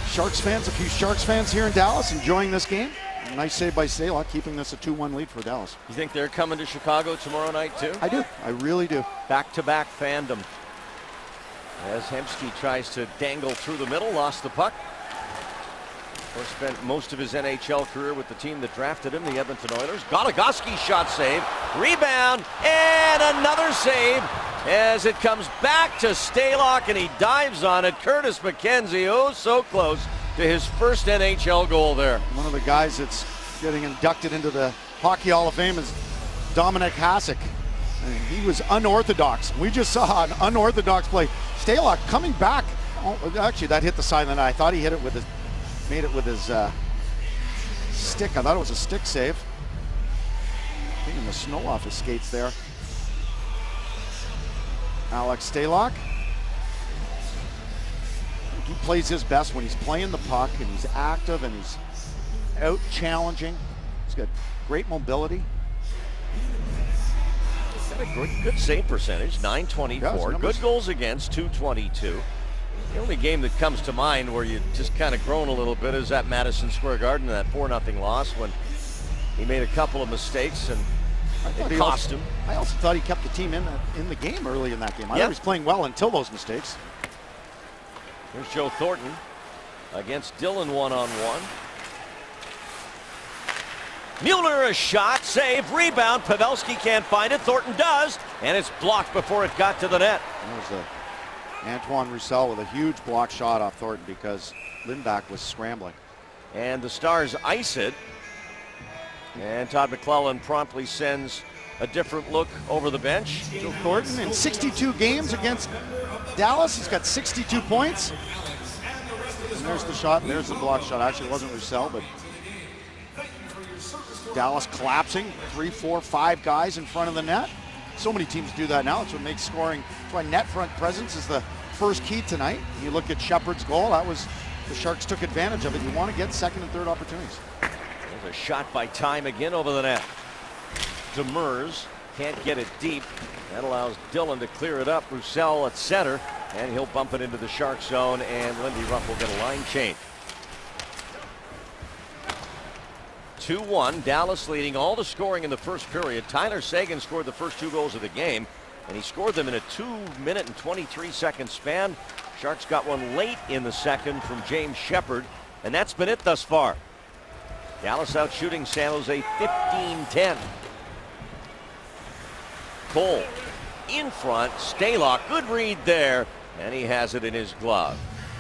Speaker 2: Sharks fans, a few Sharks fans here in Dallas enjoying this game. Nice save by Stalock, keeping this a 2-1 lead for Dallas.
Speaker 1: You think they're coming to Chicago tomorrow night too?
Speaker 2: I do. I really do.
Speaker 1: Back-to-back fandom. As Hemsky tries to dangle through the middle, lost the puck. Of course, spent most of his NHL career with the team that drafted him, the Edmonton Oilers. Goligoski shot save, rebound, and another save as it comes back to Stalock, and he dives on it. Curtis McKenzie, oh so close to his first NHL goal there.
Speaker 2: One of the guys that's getting inducted into the Hockey Hall of Fame is Dominic Hasek. And he was unorthodox. We just saw an unorthodox play. Stalock coming back. Oh, actually, that hit the side of the net. I thought he hit it with his, made it with his stick. I thought it was a stick save. Taking the snow off his skates there. Alex Stalock. He plays his best when he's playing the puck and he's active and he's out challenging. He's got great mobility.
Speaker 1: Got a good save percentage, 924. Good goals against, 222. The only game that comes to mind where you just kind of groan a little bit is at Madison Square Garden, that 4-0 loss when he made a couple of mistakes and it cost him.
Speaker 2: I also thought he kept the team in the game early in that game. I thought he was playing well until those mistakes.
Speaker 1: Here's Joe Thornton against Dillon one-on-one. Mueller a shot, save, rebound. Pavelski can't find it. Thornton does, and it's blocked before it got to the net.
Speaker 2: There's Antoine Roussel with a huge block shot off Thornton because Lindback was scrambling.
Speaker 1: And the Stars ice it. And Todd McClellan promptly sends a different look over the bench.
Speaker 2: Joe Thornton in 62 games against Dallas. He's got 62 points. And there's the shot, and there's the block shot. Actually, it wasn't Roussel, but Dallas collapsing. 3, 4, 5 guys in front of the net. So many teams do that now. That's what makes scoring. That's why net front presence is the first key tonight. You look at Sheppard's goal. That was, the Sharks took advantage of it. You want to get second and third opportunities.
Speaker 1: There's a shot by Time again over the net. Demers can't get it deep. That allows Dillon to clear it up. Roussel at center, and he'll bump it into the Shark zone, and Lindy Ruff will get a line change. 2-1, Dallas leading all the scoring in the first period. Tyler Seguin scored the first 2 goals of the game, and he scored them in a 2-minute and 23-second span. Sharks got one late in the second from James Sheppard, and that's been it thus far. Dallas out shooting San Jose 15-10. Cole in front, Stalock, good read there, and he has it in his glove.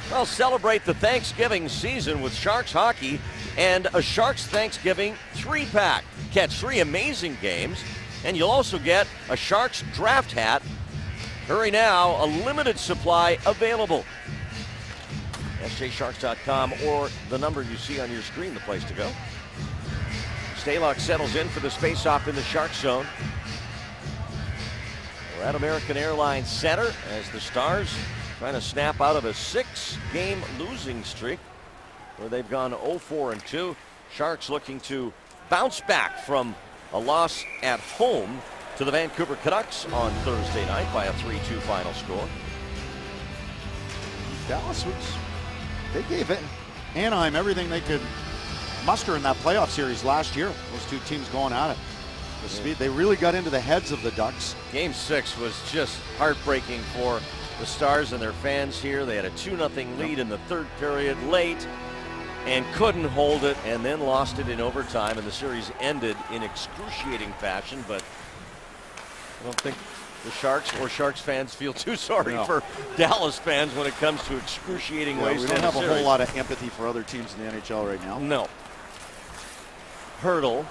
Speaker 1: Well, celebrate the Thanksgiving season with Sharks hockey and a Sharks Thanksgiving 3-pack. Catch 3 amazing games, and you'll also get a Sharks draft hat. Hurry now, a limited supply available. SJSharks.com or the number you see on your screen, the place to go. Stalock settles in for the face-off in the Sharks zone. We're at American Airlines Center as the Stars trying to snap out of a 6-game losing streak where they've gone 0-4-2. Sharks looking to bounce back from a loss at home to the Vancouver Canucks on Thursday night by a 3-2 final score.
Speaker 2: Dallas they gave it Anaheim everything they could muster in that playoff series last year. Those two teams going at it. The speed, they really got into the heads of the Ducks.
Speaker 1: Game 6 was just heartbreaking for the Stars and their fans here. They had a 2-0 lead in the third period late and couldn't hold it, and then lost it in overtime, and the series ended in excruciating fashion. But I don't think the Sharks or Sharks fans feel too sorry for Dallas fans when it comes to excruciating ways
Speaker 2: we
Speaker 1: to
Speaker 2: don't
Speaker 1: end
Speaker 2: have
Speaker 1: a
Speaker 2: a
Speaker 1: series.
Speaker 2: whole lot of empathy for other teams in the NHL right now.
Speaker 1: No. Hurdle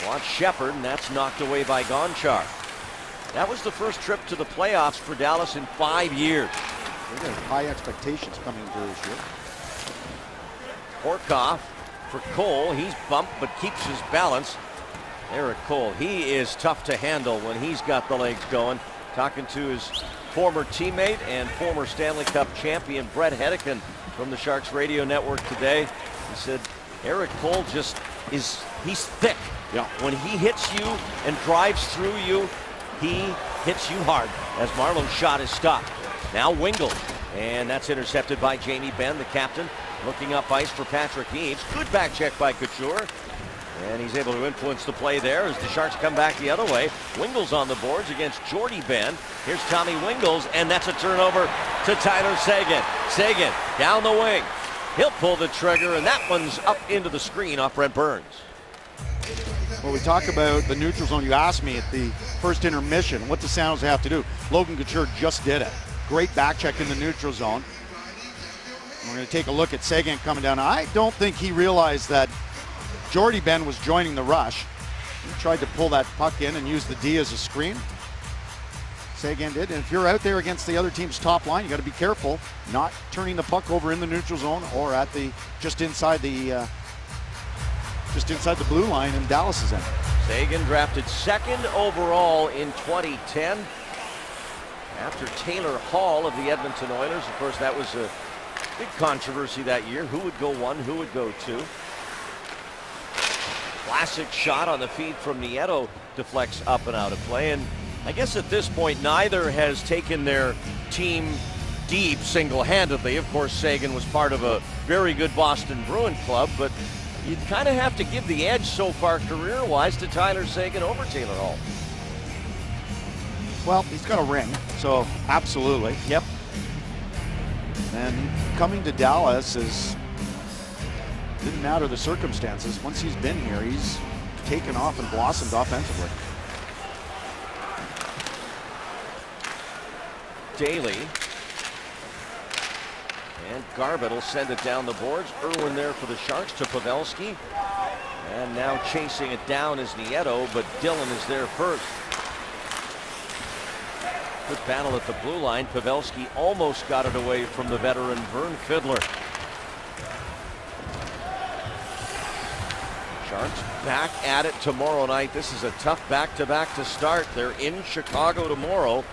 Speaker 1: wants Shepard, and that's knocked away by Gonchar. That was the first trip to the playoffs for Dallas in 5 years.
Speaker 2: They got high expectations coming into this year.
Speaker 1: Horkoff for Cole. He's bumped but keeps his balance. Eric Cole, he is tough to handle when he's got the legs going. Talking to his former teammate and former Stanley Cup champion Brett Hedican from the Sharks radio network today. He said Eric Cole just he's thick.
Speaker 2: Yeah.
Speaker 1: When he hits you and drives through you, he hits you hard. As Marlowe's shot is stopped. Now Wingle, and that's intercepted by Jamie Benn, the captain. Looking up ice for Patrick Eaves. Good back check by Couture. And he's able to influence the play there as the Sharks come back the other way. Wingles on the boards against Jordy Benn. Here's Tommy Wingles, and that's a turnover to Tyler Seguin. Seguin down the wing. He'll pull the trigger, and that one's up into the screen off Brent Burns.
Speaker 2: Well, we talk about the neutral zone. You asked me at the first intermission, what does San Jose have to do? Logan Couture just did it. Great back check in the neutral zone. We're going to take a look at Seguin coming down. I don't think he realized that Jordy Benn was joining the rush. He tried to pull that puck in and use the D as a screen. Seguin did. And if you're out there against the other team's top line, you got to be careful not turning the puck over in the neutral zone or at the just inside the blue line in Dallas's end.
Speaker 1: Seguin drafted 2nd overall in 2010 after Taylor Hall of the Edmonton Oilers. Of course, that was a big controversy that year. Who would go 1, who would go 2? Classic shot on the feed from Nieto deflects up and out of play. And I guess at this point, neither has taken their team deep single-handedly. Of course, Seguin was part of a very good Boston Bruin club, but you kind of have to give the edge so far career-wise to Tyler Seguin over Taylor Hall.
Speaker 2: Well, he's got a ring, so absolutely.
Speaker 1: Yep.
Speaker 2: And coming to Dallas didn't matter the circumstances. Once he's been here, he's taken off and blossomed offensively.
Speaker 1: Daly. And Garbutt will send it down the boards. Irwin there for the Sharks to Pavelski. And now chasing it down is Nieto, but Dillon is there first. Good battle at the blue line. Pavelski almost got it away from the veteran Vern Fiddler. Sharks back at it tomorrow night. This is a tough back-to-back to start. They're in Chicago tomorrow.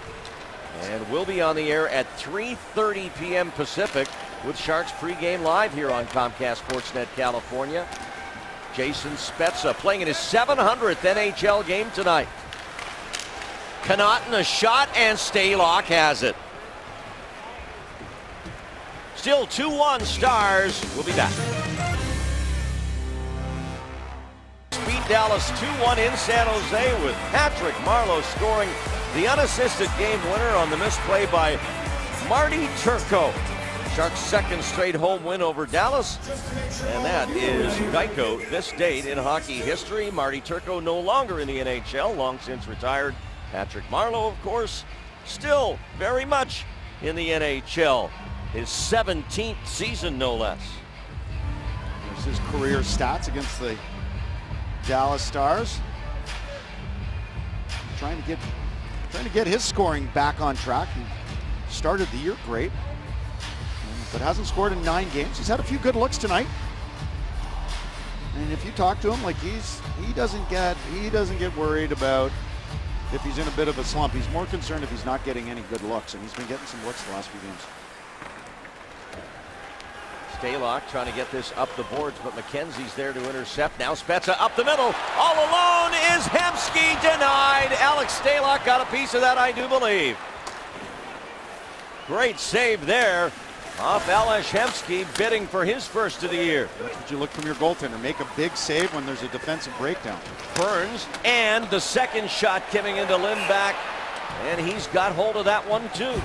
Speaker 1: And we'll be on the air at 3:30 p.m. Pacific with Sharks pregame live here on Comcast Sportsnet California. Jason Spezza playing in his 700th NHL game tonight. Connaughton a shot, and Stalock has it. Still 2-1 Stars. We'll be back. Beat Dallas 2-1 in San Jose with Patrick Marleau scoring the unassisted game winner on the misplay by Marty Turco. Sharks' 2nd straight home win over Dallas. And that is Geico this date in hockey history. Marty Turco no longer in the NHL, long since retired. Patrick Marleau, of course, still very much in the NHL. His 17th season, no less.
Speaker 2: There's his career stats against the Dallas Stars. Trying to get his scoring back on track. He started the year great, but hasn't scored in 9 games. He's had a few good looks tonight. And if you talk to him, like he doesn't get worried about if he's in a bit of a slump. He's more concerned if he's not getting any good looks, and he's been getting some looks the last few games.
Speaker 1: Stalock trying to get this up the boards, but McKenzie's there to intercept. Now Spezza up the middle. All alone is Hemsky, denied. Alex Stalock got a piece of that, I do believe. Great save there Off Ales Hemsky, bidding for his first of the year.
Speaker 2: That's what you look from your goaltender. Make a big save when there's a defensive breakdown.
Speaker 1: Burns, and the second shot coming into Lindback, and he's got hold of that one too.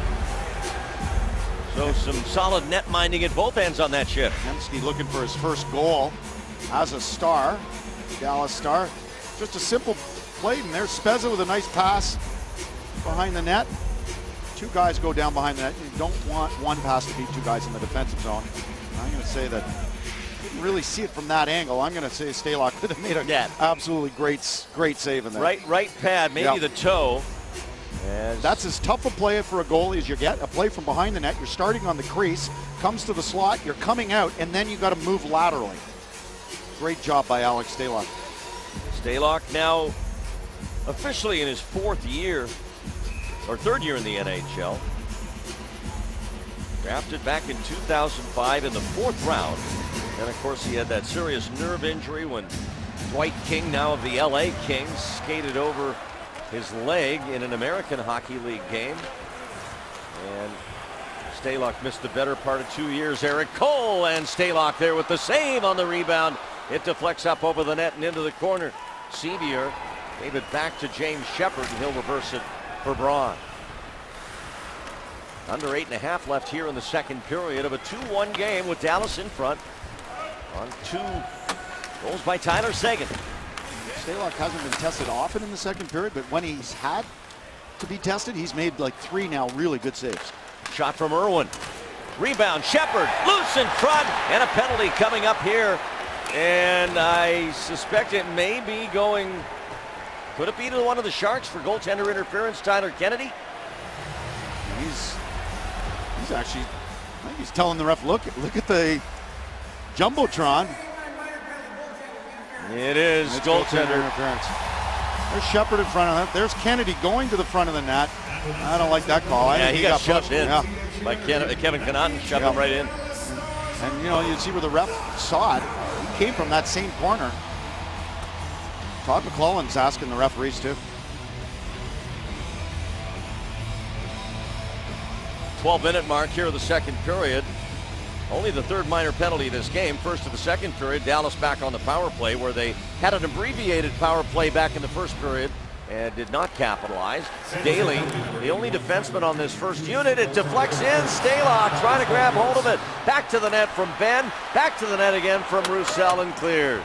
Speaker 1: So some solid net minding at both ends on that shift.
Speaker 2: Hemsky looking for his first goal as a Star, Dallas Star. Just a simple play, and there's Spezza with a nice pass behind the net. Two guys go down behind the net. You don't want one pass to beat two guys in the defensive zone. I'm going to say that you didn't really see it from that angle. I'm going to say Stalock could have made an absolutely great save in there.
Speaker 1: Right pad, maybe the toe.
Speaker 2: That's as tough a play for a goalie as you get. A play from behind the net. You're starting on the crease, comes to the slot, you're coming out, and then you got to move laterally. Great job by Alex Stalock.
Speaker 1: Stalock now officially in his third year in the NHL. Drafted back in 2005 in the 4th round. And of course he had that serious nerve injury when Dwight King, now of the LA Kings, skated over his leg in an American Hockey League game. And Stalock missed the better part of 2 years. Eric Cole, and Stalock there with the save on the rebound. It deflects up over the net and into the corner. Sevier gave it back to James Shepard, and he'll reverse it for Braun. Under 8.5 left here in the second period of a 2-1 game with Dallas in front on 2 goals by Tyler Seguin.
Speaker 2: Stalock hasn't been tested often in the second period, but when he's had to be tested, he's made like 3 now really good saves.
Speaker 1: Shot from Irwin. Rebound, Shepard, loose in front, and a penalty coming up here. And I suspect it may be going, could it be to one of the Sharks for goaltender interference, Tyler Kennedy?
Speaker 2: He's actually, I think he's telling the ref, look at the Jumbotron.
Speaker 1: It is goaltender
Speaker 2: interference. There's Shepard in front of that. There's Kennedy going to the front of the net. I don't like that call.
Speaker 1: Yeah, he got shoved in by Kevin Connauton, shoved him right in.
Speaker 2: And you know, you see where the ref saw it. He came from that same corner. Todd McClellan's asking the referees too.
Speaker 1: 12-minute mark here of the second period. Only the 3rd minor penalty of this game. First of the second period, Dallas back on the power play, where they had an abbreviated power play back in the first period and did not capitalize. Daly, the only defenseman on this first unit. It deflects in. Stalock trying to grab hold of it. Back to the net from Ben. Back to the net again from Roussel, and cleared.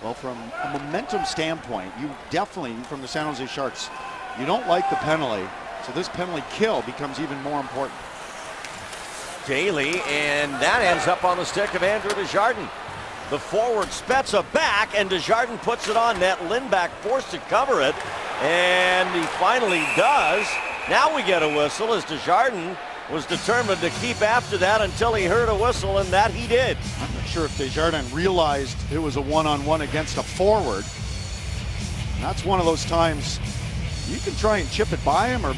Speaker 2: Well, from a momentum standpoint, you definitely, from the San Jose Sharks, you don't like the penalty, so this penalty kill becomes even more important.
Speaker 1: Daly, and that ends up on the stick of Andrew Desjardins. The forward Spezza back, and Desjardins puts it on net. Lindback forced to cover it, and he finally does. Now we get a whistle, as Desjardins was determined to keep after that until he heard a whistle, and that he did.
Speaker 2: I'm not sure if Desjardins realized it was a one-on-one against a forward. And that's one of those times you can try and chip it by him or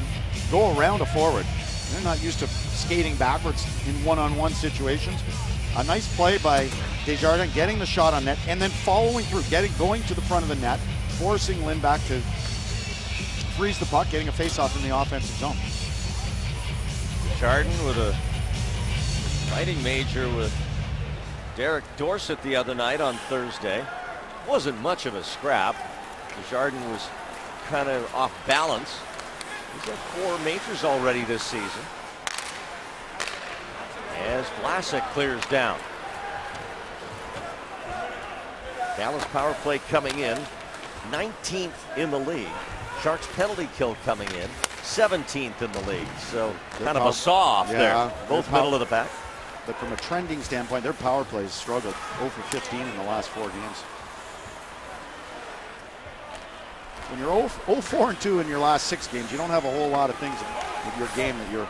Speaker 2: go around a forward. They're not used to skating backwards in one-on-one situations. A nice play by Desjardins, getting the shot on net and then following through, going to the front of the net, forcing Lindback to freeze the puck, getting a face-off in the offensive zone.
Speaker 1: Desjardins with a fighting major with Derek Dorsett the other night on Thursday. Wasn't much of a scrap. Desjardins was kind of off balance. He's got 4 majors already this season. As Vlasic clears down. Dallas power play coming in, 19th in the league. Sharks penalty kill coming in, 17th in the league. So kind of a saw-off there, both middle of the pack.
Speaker 2: But from a trending standpoint, their power plays struggled. 0 for 15 in the last 4 games. When you're 0-4-2 in your last 6 games, you don't have a whole lot of things with your game that you're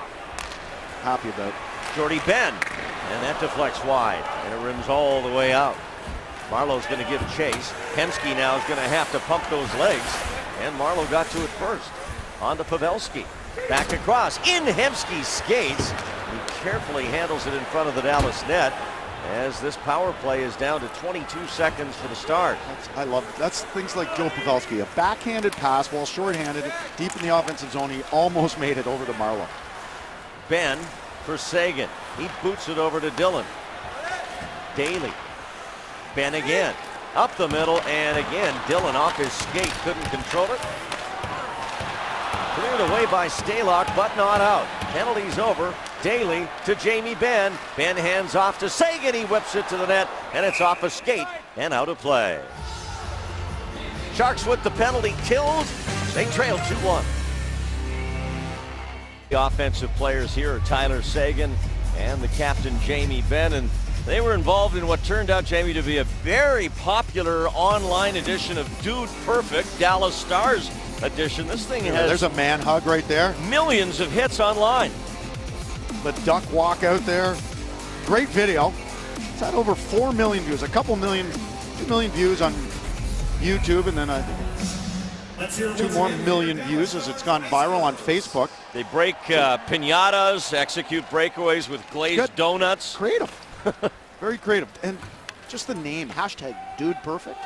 Speaker 2: happy about.
Speaker 1: Jordy Ben, and that deflects wide, and it rims all the way out. Marlowe's going to give chase. Hemsky now is going to have to pump those legs, and Marlowe got to it first. On to Pavelski. Back across. In Hemsky's skates. He carefully handles it in front of the Dallas net, as this power play is down to 22 seconds for the start.
Speaker 2: I love it. That's things like Joe Pavelski. A backhanded pass while shorthanded deep in the offensive zone. He almost made it over to Marlowe.
Speaker 1: Benn for Seguin. He boots it over to Dillon. Daly. Benn again. Up the middle, and again, Dillon off his skate. Couldn't control it. Cleared away by Stalock, but not out. Penalty's over. Daly to Jamie Benn. Benn hands off to Seguin. He whips it to the net, and it's off a skate and out of play. Sharks with the penalty killed. They trail 2-1. The offensive players here are Tyler Seguin and the captain Jamie Benn, and they were involved in what turned out, Jamie, to be a very popular online edition of Dude Perfect, Dallas Stars edition. This thing has
Speaker 2: there's a man hug right there.
Speaker 1: Millions of hits online.
Speaker 2: The duck walk out there. Great video. It's had over 4 million views, a couple million, 2 million views on YouTube, and then 2 more million views as it's gone viral on Facebook.
Speaker 1: They break piñatas, execute breakaways with glazed donuts.
Speaker 2: Creative. Very creative. And just the name, hashtag Dude Perfect.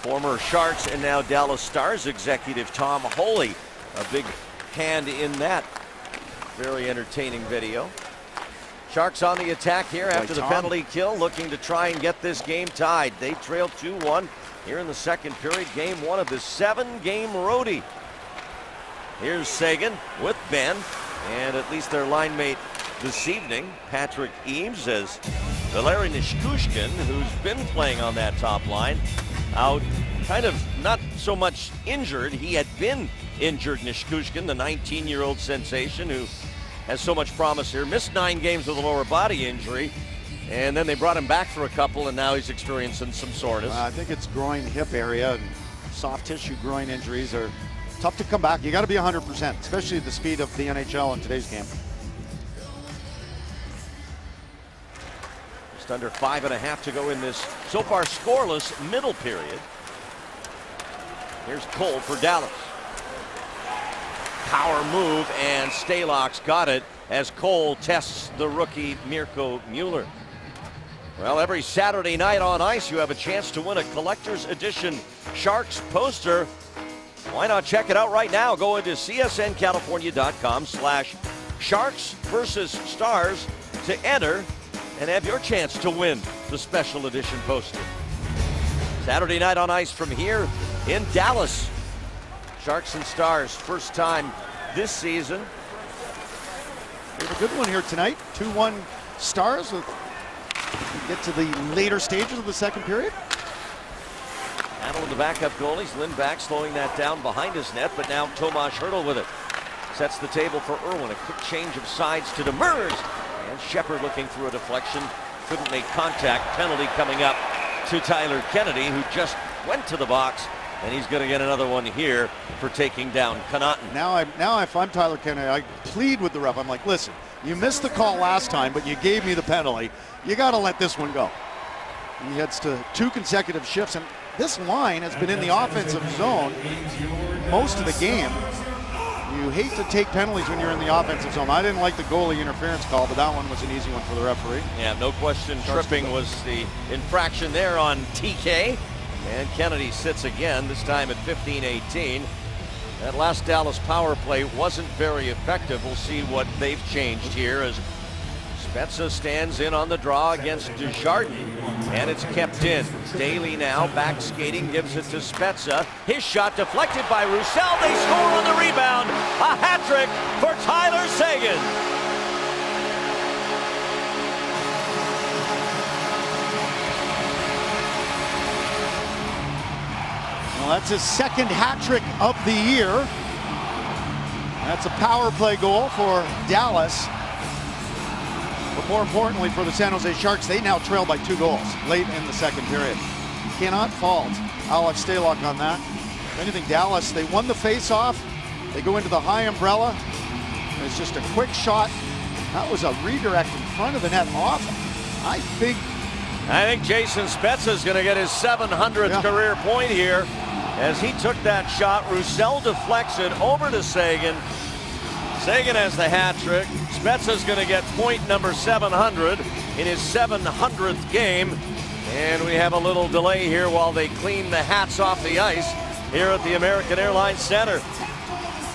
Speaker 1: Former Sharks and now Dallas Stars executive Tom Holy, a big hand in that very entertaining video. Sharks on the attack here after the penalty kill, looking to try and get this game tied. They trail 2-1 here in the second period, game 1 of the 7-game roadie. Here's Seguin with Benn, and at least their line mate this evening, Patrick Eames, as Valeri Nichushkin, who's been playing on that top line, out kind of not so much injured. He had been injured, Nichushkin, the 19-year-old sensation who has so much promise here. Missed 9 games with a lower body injury, and then they brought him back for a couple, and now he's experiencing some soreness.
Speaker 2: I think it's groin hip area, and soft tissue groin injuries are tough to come back. You got to be 100%, especially at the speed of the NHL in today's game.
Speaker 1: Just under 5.5 to go in this so far scoreless middle period. Here's Cole for Dallas. Power move, and Stalock's got it as Cole tests the rookie Mirko Mueller. Well, every Saturday night on ice, you have a chance to win a collector's edition Sharks poster. Why not check it out right now? Go into csncalifornia.com/Sharks versus Stars to enter and have your chance to win the special edition poster. Saturday night on ice from here in Dallas. Sharks and Stars, first time this season.
Speaker 2: We have a good one here tonight. 2-1 Stars. We get to the later stages of the second period.
Speaker 1: Battle of the backup goalies. Lindback slowing that down behind his net, but now Tomas Hertl with it. Sets the table for Irwin. A quick change of sides to Demers. And Shepard looking through a deflection. Couldn't make contact. Penalty coming up to Tyler Kennedy, who just went to the box. And he's going to get another one here for taking down Connaughton.
Speaker 2: Now if I'm Tyler Kennedy, I plead with the ref. I'm like, listen, you missed the call last time, but you gave me the penalty. You got to let this one go. He heads to 2 consecutive shifts, and this line has been in the offensive zone most of the game. You hate to take penalties when you're in the offensive zone. I didn't like the goalie interference call, but that one was an easy one for the referee.
Speaker 1: Yeah, no question. Tripping was the infraction there on TK. And Kennedy sits again, this time at 15-18. That last Dallas power play wasn't very effective. We'll see what they've changed here as Spezza stands in on the draw against Desjardins, and it's kept in. Daly now back skating, gives it to Spezza. His shot deflected by Roussel. They score on the rebound. A hat trick for Tyler Seguin.
Speaker 2: Well, that's his second hat trick of the year. That's a power play goal for Dallas. But more importantly for the San Jose Sharks, they now trail by 2 goals late in the second period. You cannot fault Alex Stalock on that. If anything, Dallas, they won the face-off. They go into the high umbrella. And it's just a quick shot. That was a redirect in front of the net off. I think
Speaker 1: Jason Spezza is going to get his 700th career point here as he took that shot. Roussel deflects it over to Seguin. Seguin has the hat trick. Spezza's going to get point number 700 in his 700th game. And we have a little delay here while they clean the hats off the ice here at the American Airlines Center.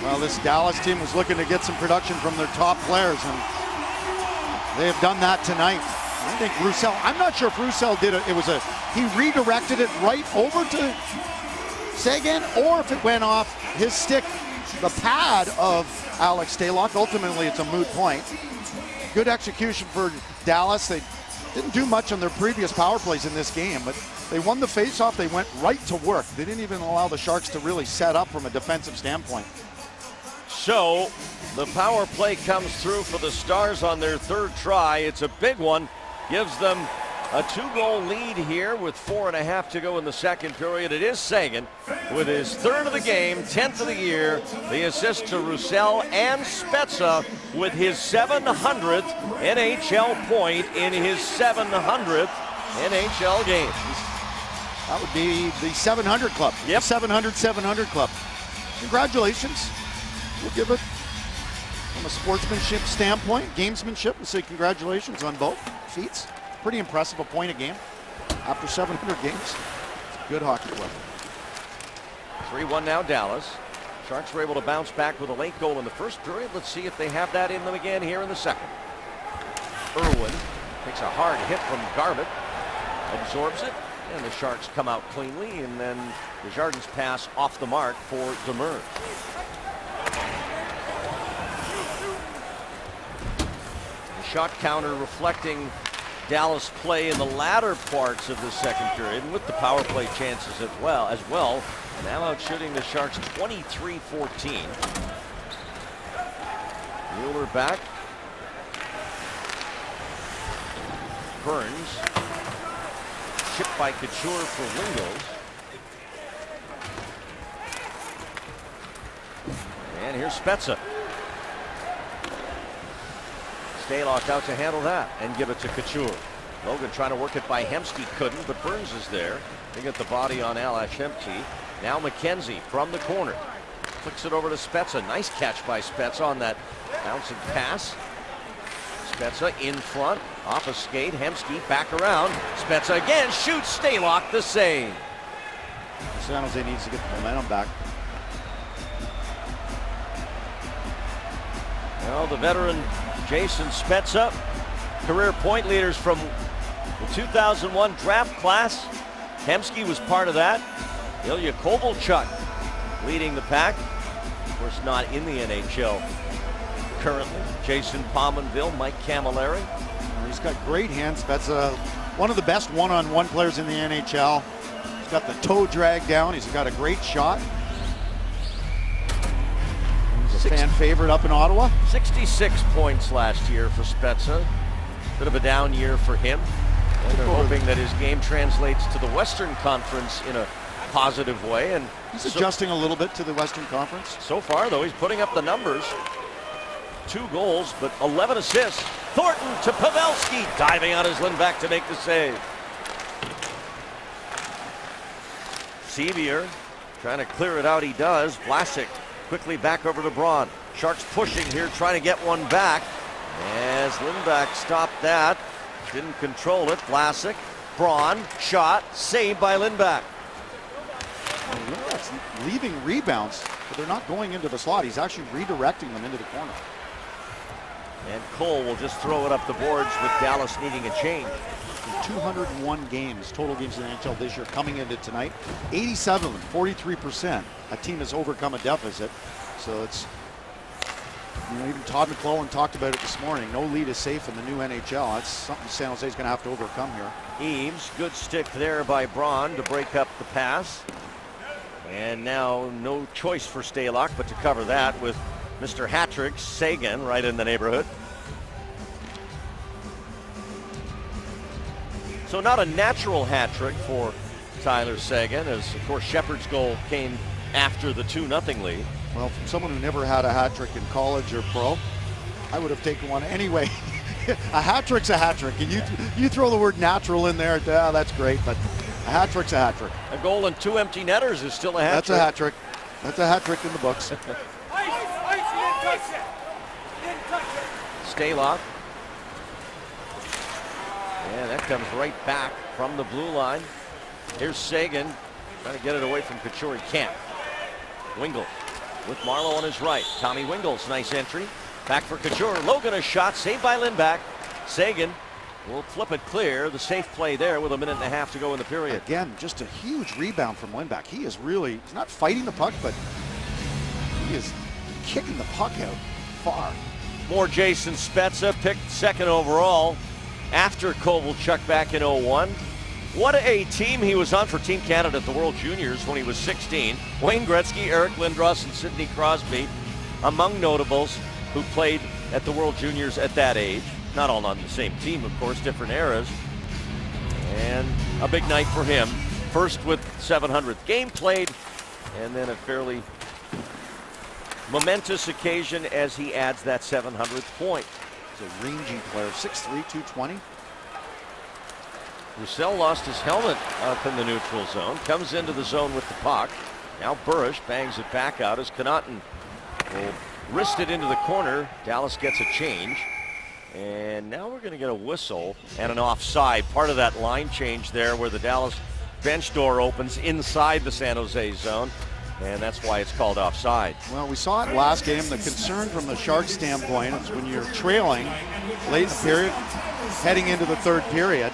Speaker 2: Well, this Dallas team was looking to get some production from their top players, and They have done that tonight. I think Roussel, I'm not sure if Roussel did it. He redirected it right over to Seguin, or if it went off his stick, the pad of Alex Stalock. Ultimately, it's a moot point. Good execution for Dallas. They didn't do much on their previous power plays in this game, but they won the faceoff. They went right to work. They didn't even allow the Sharks to really set up from a defensive standpoint.
Speaker 1: So the power play comes through for the Stars on their third try. It's a big one. Gives them a 2-goal lead here with 4.5 to go in the second period. It is Seguin with his third of the game, 10th of the year. The assist to Roussel, and Spezza with his 700th NHL point in his 700th NHL game.
Speaker 2: That would be the 700 club.
Speaker 1: Yep.
Speaker 2: 700 club. Congratulations. We'll give it from a sportsmanship standpoint, gamesmanship. We'll say congratulations on both feats. Pretty impressive, a point a game after 700 games. It's a good hockey club.
Speaker 1: 3-1 now Dallas. Sharks were able to bounce back with a late goal in the first period. Let's see if they have that in them again here in the second. Irwin takes a hard hit from Garbutt, absorbs it, and the Sharks come out cleanly, and then Desjardins pass off the mark for Demers. The shot counter reflecting Dallas play in the latter parts of the second period, and with the power play chances as well. Now out shooting the Sharks 23-14. Mueller back. Burns. Chipped by Couture for Wingles. And here's Spezza. Stalock out to handle that and give it to Couture. Logan trying to work it by Hemsky, couldn't, but Burns is there. They get the body on Alex Hemsky. Now McKenzie from the corner. Flicks it over to Spezza. Nice catch by Spezza on that bouncing pass. Spezza in front, off a skate. Hemsky back around. Spezza again shoots. Stalock the save.
Speaker 2: San Jose needs to get the momentum back.
Speaker 1: Well, the veteran Jason Spezza, career point leaders from the 2001 draft class. Hemsky was part of that. Ilya Kovalchuk leading the pack. Of course, not in the NHL currently. Jason Pominville, Mike Camilleri.
Speaker 2: He's got great hands. Spezza, one of the best one-on-one players in the NHL. He's got the toe drag down. He's got a great shot. He's a fan favorite up in Ottawa.
Speaker 1: 66 points last year for Spezza. Bit of a down year for him. And they're hoping that his game translates to the Western Conference in a positive way. And
Speaker 2: he's adjusting a little bit to the Western Conference.
Speaker 1: So far, though, he's putting up the numbers. 2 goals, but 11 assists. Thornton to Pavelski, diving on his Lindback to make the save. Sevier trying to clear it out. He does. Vlasic quickly back over to Braun. Sharks pushing here, trying to get one back. As Lindback stopped that. Didn't control it. Vlasic, Braun, shot, saved by Lindback.
Speaker 2: Lindback's leaving rebounds, but they're not going into the slot. He's actually redirecting them into the corner.
Speaker 1: And Cole will just throw it up the boards with Dallas needing a change.
Speaker 2: 201 games, total games in the NHL this year coming into tonight. 87 of them, 43%. A team has overcome a deficit. So it's, you know, even Todd McClellan talked about it this morning. No lead is safe in the new NHL. That's something San Jose is going to have to overcome here.
Speaker 1: Eaves, good stick there by Braun to break up the pass. And now no choice for Stalock but to cover that with Mr. Hattrick, Seguin, right in the neighborhood. So not a natural hat trick for Tyler Seguin, as of course Shepard's goal came after the 2-0 lead.
Speaker 2: Well, from someone who never had a hat trick in college or pro, I would have taken one anyway. A hat trick's a hat trick, and you throw the word natural in there, that's great, but a hat trick's a hat trick.
Speaker 1: A goal and 2 empty netters is still a hat trick.
Speaker 2: That's a hat trick. That's a hat trick in the books.
Speaker 1: Stalock. Yeah, that comes right back from the blue line. Here's Seguin trying to get it away from Couture. He can't. Wingles with Marleau on his right. Tommy Wingles, nice entry. Back for Couture. Logan a shot saved by Lindback. Sagan will flip it clear. The safe play there with 1.5 minutes to go in the period.
Speaker 2: Again, just a huge rebound from Lindback. He is really, he's not fighting the puck, but he is kicking the puck out far.
Speaker 1: More Jason Spezza, picked second overall after Kovalchuk back in 01. What a team he was on for Team Canada at the World Juniors when he was 16. Wayne Gretzky, Eric Lindros, and Sidney Crosby among notables who played at the World Juniors at that age. Not all on the same team, of course, different eras. And a big night for him. First with 700th game played, and then a fairly momentous occasion as he adds that 700th point.
Speaker 2: He's a rangy player, 6'3", 220.
Speaker 1: Roussel lost his helmet up in the neutral zone, comes into the zone with the puck. Now Burish bangs it back out as Connaughton will wrist it into the corner. Dallas gets a change. And now we're going to get a whistle and an offside. Part of that line change there where the Dallas bench door opens inside the San Jose zone. And that's why it's called offside.
Speaker 2: Well, we saw it last game. The concern from the Sharks standpoint is when you're trailing late in the period, heading into the third period,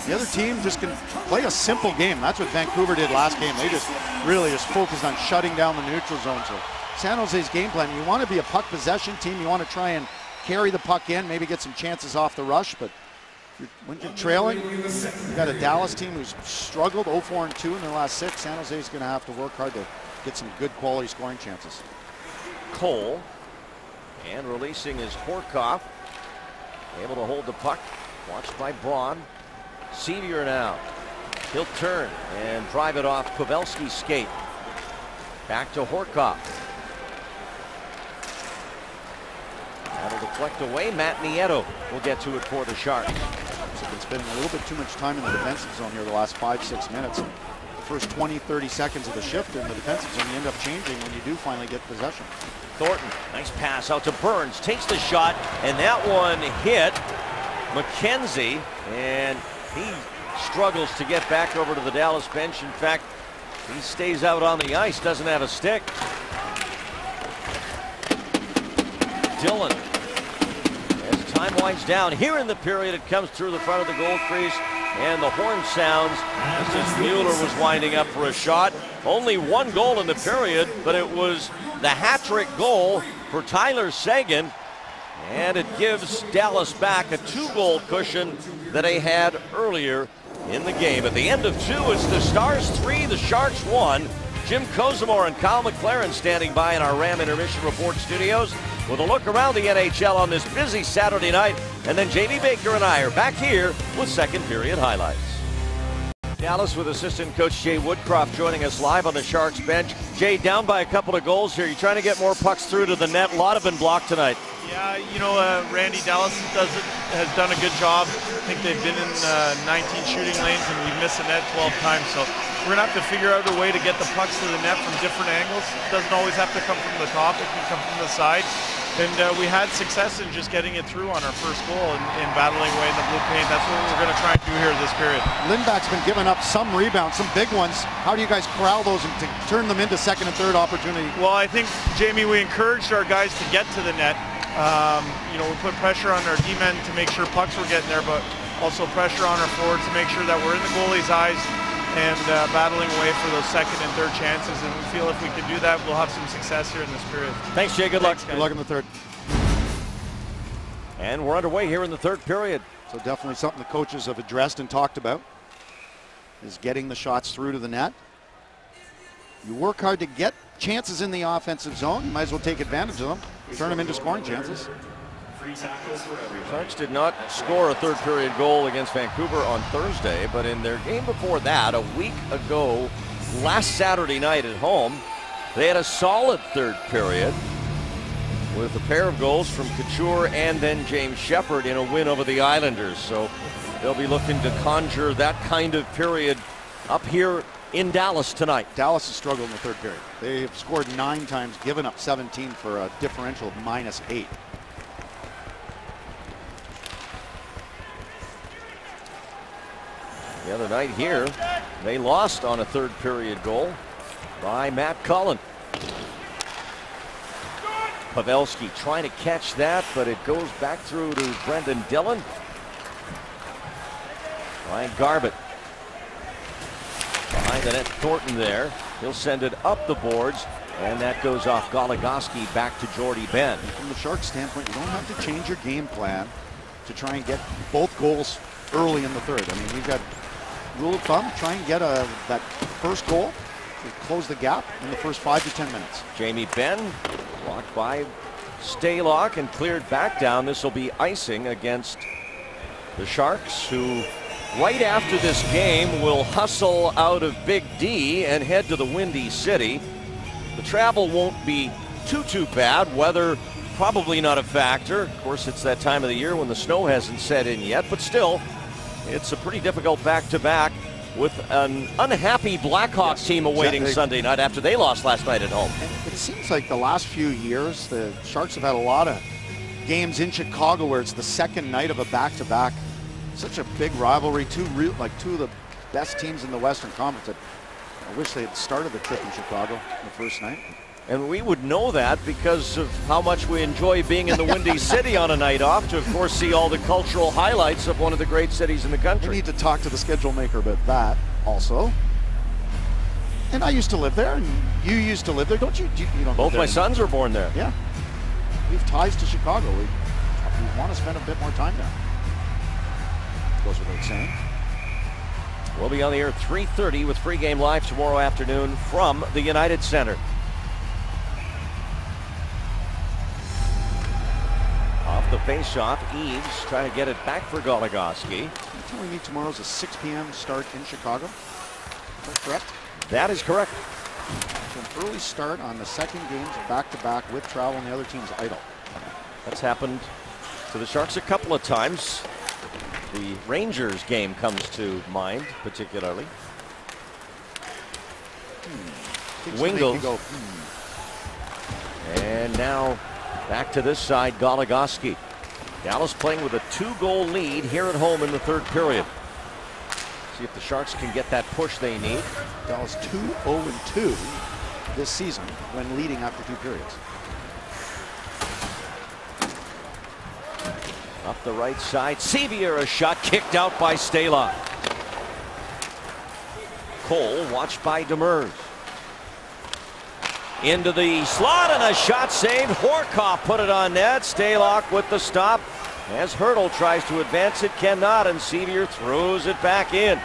Speaker 2: the other team just can play a simple game. That's what Vancouver did last game. They just really just focused on shutting down the neutral zone. So San Jose's game plan, you want to be a puck possession team. You want to try and carry the puck in, maybe get some chances off the rush, but when you're trailing, you've got a Dallas team who's struggled 0-4-2 in their last 6. San Jose's going to have to work hard to get some good quality scoring chances.
Speaker 1: Cole, and releasing is Horkoff, able to hold the puck, watched by Braun. Sevier now, he'll turn and drive it off Pavelski's skate. Back to Horkoff. That'll deflect away. Matt Nieto will get to it for the Sharks.
Speaker 2: So been spending a little bit too much time in the defensive zone here the last 5-6 minutes. The first 20-30 seconds of the shift in the defensive zone, you end up changing when you do finally get possession.
Speaker 1: Thornton, nice pass out to Burns, takes the shot, and that one hit McKenzie, and he struggles to get back over to the Dallas bench. In fact, he stays out on the ice, doesn't have a stick. Dillon, as time winds down here in the period, it comes through the front of the goal crease, and the horn sounds just as Mueller was winding up for a shot. Only one goal in the period, but it was the hat-trick goal for Tyler Seguin, and it gives Dallas back a 2-goal cushion that they had earlier in the game. At the end of 2, it's the Stars 3, the Sharks 1. Jim Kozimor and Kyle McLaren standing by in our Ram Intermission Report studios with a look around the NHL on this busy Saturday night. And then Jamie Baker and I are back here with second period highlights. Dallas with assistant coach Jay Woodcroft joining us live on the Sharks bench. Jay, down by a couple of goals here. You're trying to get more pucks through to the net. A lot have been blocked tonight.
Speaker 4: Yeah, you know, Randy, Dallas has done a good job. I think they've been in 19 shooting lanes and we've missed the net 12 times. So we're going to have to figure out a way to get the pucks to the net from different angles. It doesn't always have to come from the top. It can come from the side. And we had success in just getting it through on our first goal and battling away in the blue paint. That's what we're going to try and do here this period.
Speaker 2: Lindback's been giving up some rebounds, some big ones. How do you guys corral those and to turn them into second and third opportunity?
Speaker 4: Well, I think, Jamie, we encouraged our guys to get to the net. You know, we put pressure on our D-men to make sure pucks were getting there, but also pressure on our forwards to make sure that we're in the goalie's eyes and battling away for those second and third chances. And we feel if we can do that, we'll have some success here in this period.
Speaker 1: Thanks, Jay. Good luck.
Speaker 2: Good luck in the third.
Speaker 1: And we're underway here in the third period.
Speaker 2: So definitely something the coaches have addressed and talked about is getting the shots through to the net. You work hard to get chances in the offensive zone. You might as well take advantage of them. Turn them into scoring chances.
Speaker 1: Sharks did not score a third period goal against Vancouver on Thursday, but in their game before that, a week ago, last Saturday night at home, they had a solid third period with a pair of goals from Couture and then James Shepherd in a win over the Islanders. So they'll be looking to conjure that kind of period up here in Dallas tonight.
Speaker 2: Dallas has struggled in the third period. They have scored 9 times, given up 17 for a differential of -8.
Speaker 1: The other night here, they lost on a third period goal by Matt Cullen. Pavelski trying to catch that, but it goes back through to Brendan Dillon. Ryan Garbutt behind the net. Thornton there. He'll send it up the boards, and that goes off Goligoski back to Jordy Ben.
Speaker 2: From the Sharks' standpoint, you don't have to change your game plan to try and get both goals early in the third. I mean, you've got rule of thumb, try and get that first goal to close the gap in the first 5 to 10 minutes.
Speaker 1: Jamie Benn blocked by Stalock and cleared back down. This will be icing against the Sharks, who right after this game will hustle out of Big D and head to the Windy City. The travel won't be too bad. Weather probably not a factor. Of course, it's that time of the year when the snow hasn't set in yet, but still, it's a pretty difficult back-to-back with an unhappy Blackhawks team awaiting Sunday night after they lost last night at home.
Speaker 2: And it seems like the last few years, the Sharks have had a lot of games in Chicago where it's the second night of a back-to-back. Such a big rivalry, two of the best teams in the Western Conference. I wish they had started the trip in Chicago the first night.
Speaker 1: And we would know that because of how much we enjoy being in the Windy City on a night off to, of course, see all the cultural highlights of one of the great cities in the country.
Speaker 2: We need to talk to the schedule maker about that also. And I used to live there, and you used to live there, don't you? You don't
Speaker 1: Both my sons were born there.
Speaker 2: Yeah. We have ties to Chicago. We want to spend a bit more time there. Goes without saying.
Speaker 1: We'll be on the air at 3:30 with pregame live tomorrow afternoon from the United Center. Off the face-off, Eaves trying to get it back for Goligoski.
Speaker 2: You're telling me tomorrow's a 6 p.m. start in Chicago? Is that correct?
Speaker 1: That is correct.
Speaker 2: So an early start on the second games back-to-back with travel and the other team's idle.
Speaker 1: That's happened to the Sharks a couple of times. The Rangers game comes to mind, particularly. Wingles. And now back to this side, Goligoski. Dallas playing with a 2-goal lead here at home in the third period. See if the Sharks can get that push they need.
Speaker 2: Dallas 2-0-2 this season when leading after 2 periods.
Speaker 1: Up the right side, Sevier, a shot kicked out by Stalock. Cole watched by Demers. Into the slot and a shot saved. Horkoff put it on net. Stalock with the stop. As Hertl tries to advance it, cannot, and Sevier throws it back in.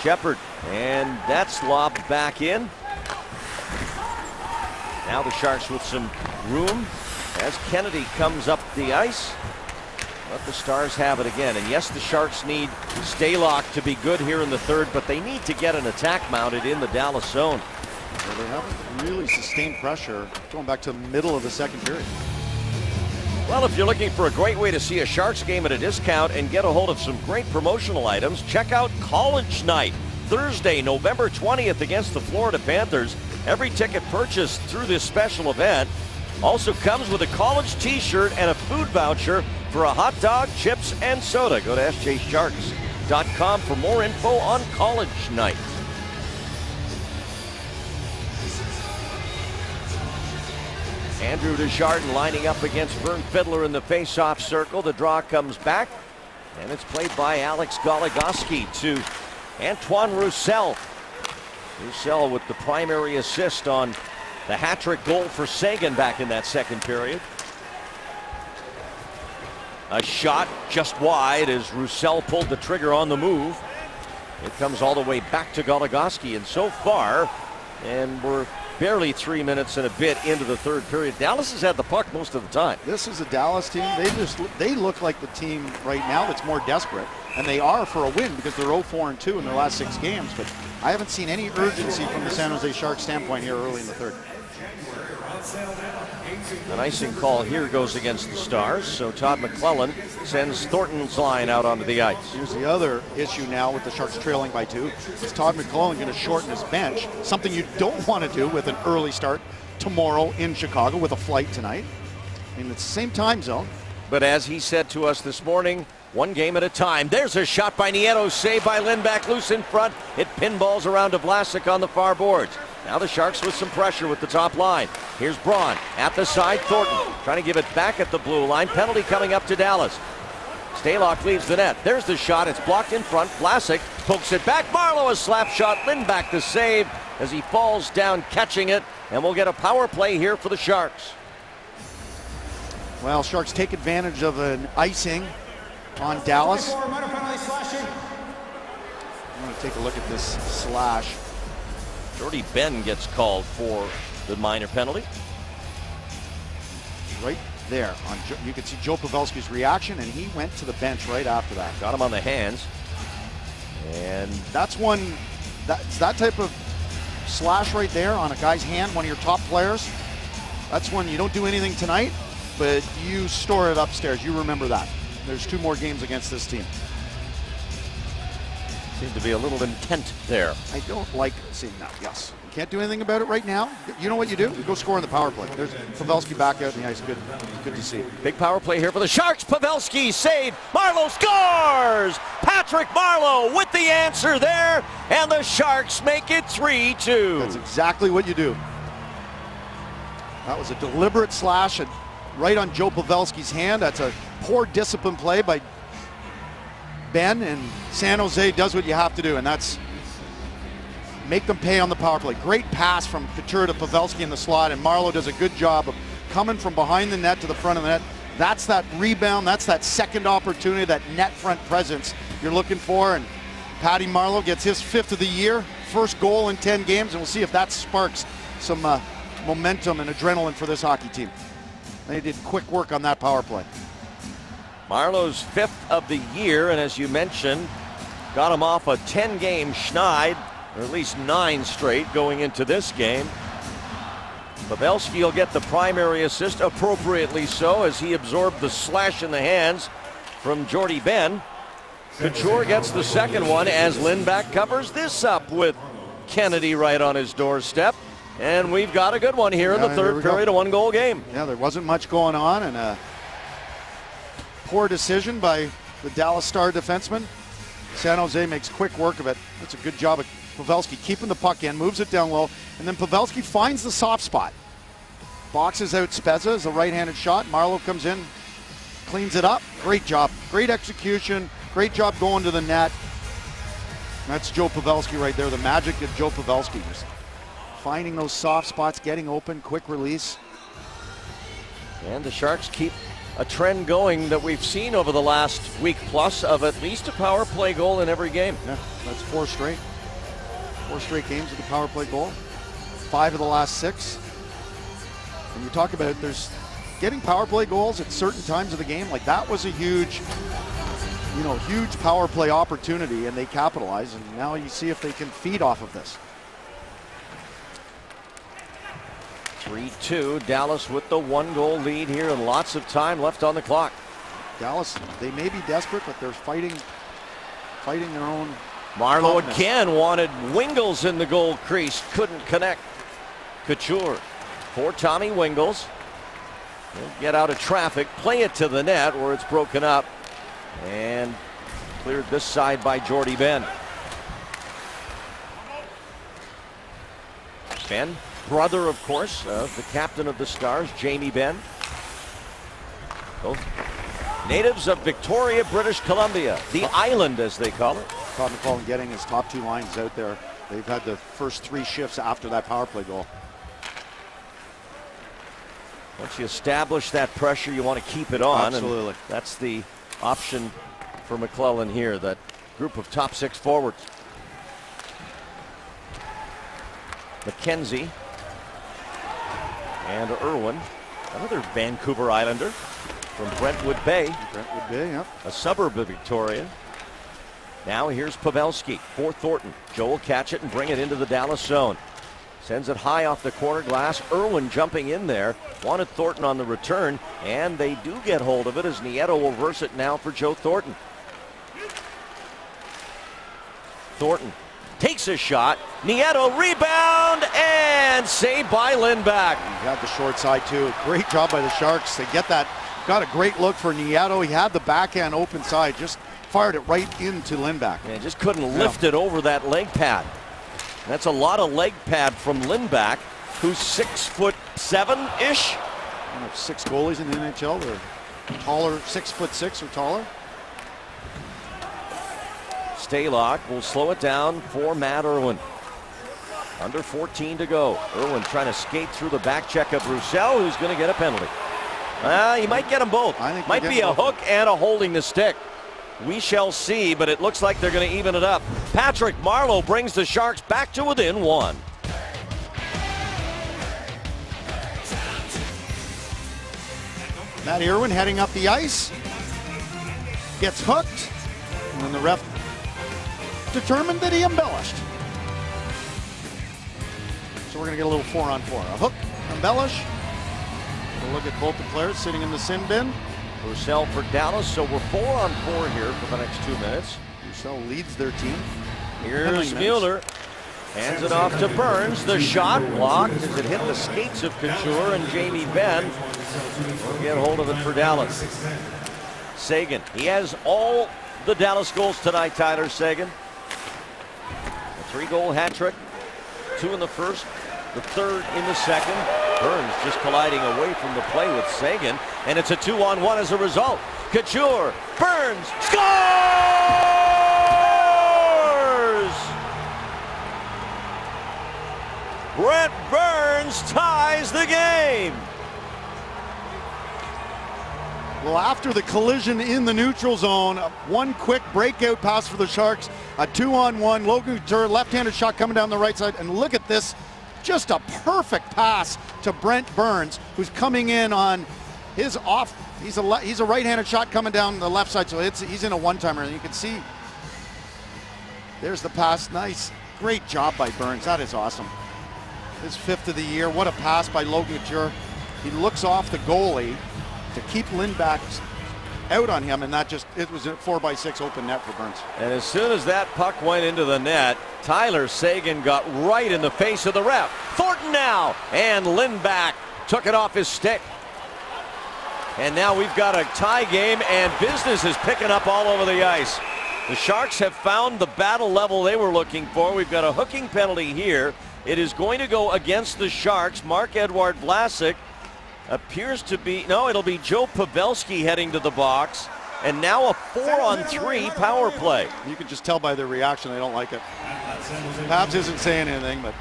Speaker 1: Shepard, and that's lobbed back in. Now the Sharks with some room as Kennedy comes up the ice. Let the Stars have it again. And yes, the Sharks need Stalock to be good here in the third, but they need to get an attack mounted in the Dallas zone.
Speaker 2: Well, they haven't really sustained pressure going back to the middle of the second period.
Speaker 1: Well, if you're looking for a great way to see a Sharks game at a discount and get a hold of some great promotional items, check out College Night, Thursday, November 20th against the Florida Panthers. Every ticket purchased through this special event also comes with a college t-shirt and a food voucher for a hot dog, chips, and soda. Go to sjsharks.com for more info on College Night. Andrew Desjardins lining up against Vern Fiddler in the face-off circle. The draw comes back, and it's played by Alex Goligoski to Antoine Roussel. Roussel with the primary assist on the hat-trick goal for Sagan back in that second period. A shot just wide as Roussel pulled the trigger on the move. It comes all the way back to Goligoski, and so far, and we're barely 3 minutes and a bit into the third period, Dallas has had the puck most of the time.
Speaker 2: This is a Dallas team. They look like the team right now that's more desperate, and they are for a win because they're 0-4-2 in their last 6 games. But I haven't seen any urgency from the San Jose Sharks standpoint here early in the third.
Speaker 1: An icing call here goes against the Stars, so Todd McClellan sends Thornton's line out onto the ice.
Speaker 2: Here's the other issue now with the Sharks trailing by 2. Is Todd McClellan going to shorten his bench? Something you don't want to do with an early start tomorrow in Chicago with a flight tonight. I mean, it's the same time zone.
Speaker 1: But as he said to us this morning, one game at a time. There's a shot by Nieto, saved by Lindback, loose in front. It pinballs around to Vlasic on the far boards. Now the Sharks with some pressure with the top line. Here's Braun at the side. Thornton trying to give it back at the blue line. Penalty coming up to Dallas. Stalock leaves the net. There's the shot. It's blocked in front. Vlasic pokes it back. Marleau a slap shot. Lindback the save as he falls down catching it. And we'll get a power play here for the Sharks.
Speaker 2: Well, Sharks take advantage of an icing on Dallas. I'm going to take a look at this slash.
Speaker 1: Jordie Benn gets called for the minor penalty.
Speaker 2: Right there. You can see Joe Pavelski's reaction, and he went to the bench right after that.
Speaker 1: Got him on the hands. And
Speaker 2: that's one, that type of slash right there on a guy's hand, one of your top players. That's when you don't do anything tonight, but you store it upstairs. You remember that. There's 2 more games against this team.
Speaker 1: Seemed to be a little intent there.
Speaker 2: I don't like seeing that, yes. You can't do anything about it right now. You know what you do? You go score in the power play. There's Pavelski back out in the ice. Good to see.
Speaker 1: Big power play here for the Sharks. Pavelski save. Marleau scores! Patrick Marleau with the answer there, and the Sharks make it 3-2.
Speaker 2: That's exactly what you do. That was a deliberate slash and right on Joe Pavelski's hand. That's a poor discipline play by Ben, and San Jose does what you have to do, and that's make them pay on the power play. Great pass from Couture to Pavelski in the slot, and Marleau does a good job of coming from behind the net to the front of the net. That's that rebound, that's that second opportunity, that net front presence you're looking for, and Patty Marleau gets his 5th of the year, first goal in 10 games, and we'll see if that sparks some momentum and adrenaline for this hockey team. They did quick work on that power play.
Speaker 1: Marleau's 5th of the year, and as you mentioned, got him off a 10-game schneid, or at least 9 straight going into this game. Pavelski will get the primary assist, appropriately so, as he absorbed the slash in the hands from Jordie Benn. Couture gets the second one as Lindback covers this up with Kennedy right on his doorstep. And we've got a good one here in the third period, a 1-goal game.
Speaker 2: Yeah, there wasn't much going on, and a poor decision by the Dallas Star defenseman. San Jose makes quick work of it. That's a good job of Pavelski keeping the puck in, moves it down low, and then Pavelski finds the soft spot. Boxes out Spezza as a right-handed shot. Marleau comes in, cleans it up. Great job. Great execution. Great job going to the net. And that's Joe Pavelski right there, the magic of Joe Pavelski. Just finding those soft spots, getting open, quick release.
Speaker 1: And the Sharks keep a trend going that we've seen over the last week plus of at least a power play goal in every game.
Speaker 2: Yeah, that's 4 straight. 4 straight games with a power play goal. 5 of the last 6. And you talk about there's getting power play goals at certain times of the game. Like that was a huge, huge power play opportunity, and they capitalize. And now you see if they can feed off of this.
Speaker 1: 3-2, Dallas with the 1-goal lead here and lots of time left on the clock.
Speaker 2: Dallas, they may be desperate, but they're fighting their own.
Speaker 1: Marleau again wanted Wingels in the goal crease, couldn't connect. Couture for Tommy Wingels. He'll get out of traffic, play it to the net where it's broken up, and cleared this side by Jordie Benn. Benn, brother, of course, of the captain of the Stars, Jamie Benn. Both natives of Victoria, British Columbia, the island as they call it.
Speaker 2: Todd McLellan getting his top 2 lines out there. They've had the first 3 shifts after that power play goal.
Speaker 1: Once you establish that pressure, you want to keep it on.
Speaker 2: Absolutely.
Speaker 1: And that's the option for McLellan here, that group of top 6 forwards. McKenzie and Irwin, another Vancouver Islander from Brentwood Bay.
Speaker 2: Brentwood Bay, yep.
Speaker 1: A suburb of Victoria. Now here's Pavelski for Thornton. Joe will catch it and bring it into the Dallas zone. Sends it high off the corner glass. Irwin jumping in there. Wanted Thornton on the return, and they do get hold of it as Nieto will reverse it now for Joe Thornton. Thornton takes a shot. Nieto rebound and saved by Lindback.
Speaker 2: He had the short side too. Great job by the Sharks. They get that. Got a great look for Nieto. He had the backhand open side. Just fired it right into Lindback.
Speaker 1: And just couldn't lift it over that leg pad. That's a lot of leg pad from Lindback, who's 6'7"-ish.
Speaker 2: One of 6 goalies in the NHL. They're taller, 6'6" or taller.
Speaker 1: Stalock will slow it down for Matt Irwin. Under 14 to go. Irwin trying to skate through the back check of Roussel, who's going to get a penalty. He might get them both.
Speaker 2: I think
Speaker 1: might be a hook and a holding the stick. We shall see, but it looks like they're going to even it up. Patrick Marleau brings the Sharks back to within 1.
Speaker 2: Matt Irwin heading up the ice. Gets hooked. And then the ref determined that he embellished. So we're going to get a little 4-on-4. A hook, embellish. We'll look at both the players sitting in the sin bin.
Speaker 1: Roussel for Dallas, so we're 4-on-4 here for the next 2 minutes.
Speaker 2: Roussel leads their team.
Speaker 1: Here's Mueller. Hands it off to Burns. The shot blocked as it hit the skates of Couture, and Jamie Benn will get hold of it for Dallas. Seguin, he has all the Dallas goals tonight, Tyler Seguin. A 3-goal hat trick, 2 in the first, the 3rd in the second. Burns just colliding away from the play with Seguin, and it's a 2-on-1 as a result. Couture, Burns, scores! Brent Burns ties the game.
Speaker 2: Well, after the collision in the neutral zone, one quick breakout pass for the Sharks, a 2-on-1. Logan Couture, left-handed shot coming down the right side, and look at this. Just a perfect pass to Brent Burns, who's coming in on his off. He's a right-handed shot coming down the left side, so he's in a one-timer, and you can see there's the pass. Nice, great job by Burns. That is awesome. His 5th of the year. What a pass by Logan Couture. He looks off the goalie to keep Lindback out on him, and it was a 4x6 open net for Burns.
Speaker 1: And as soon as that puck went into the net, Tyler Seguin got right in the face of the ref. Thornton now, and Lindback took it off his stick. And now we've got a tie game, and business is picking up all over the ice. The Sharks have found the battle level they were looking for. We've got a hooking penalty here. It is going to go against the Sharks. Marc-Edouard Vlasic appears to be, no, it'll be Joe Pavelski heading to the box. And now a 4-on-3 power play.
Speaker 2: You can just tell by their reaction they don't like it. Pabs isn't saying anything, but.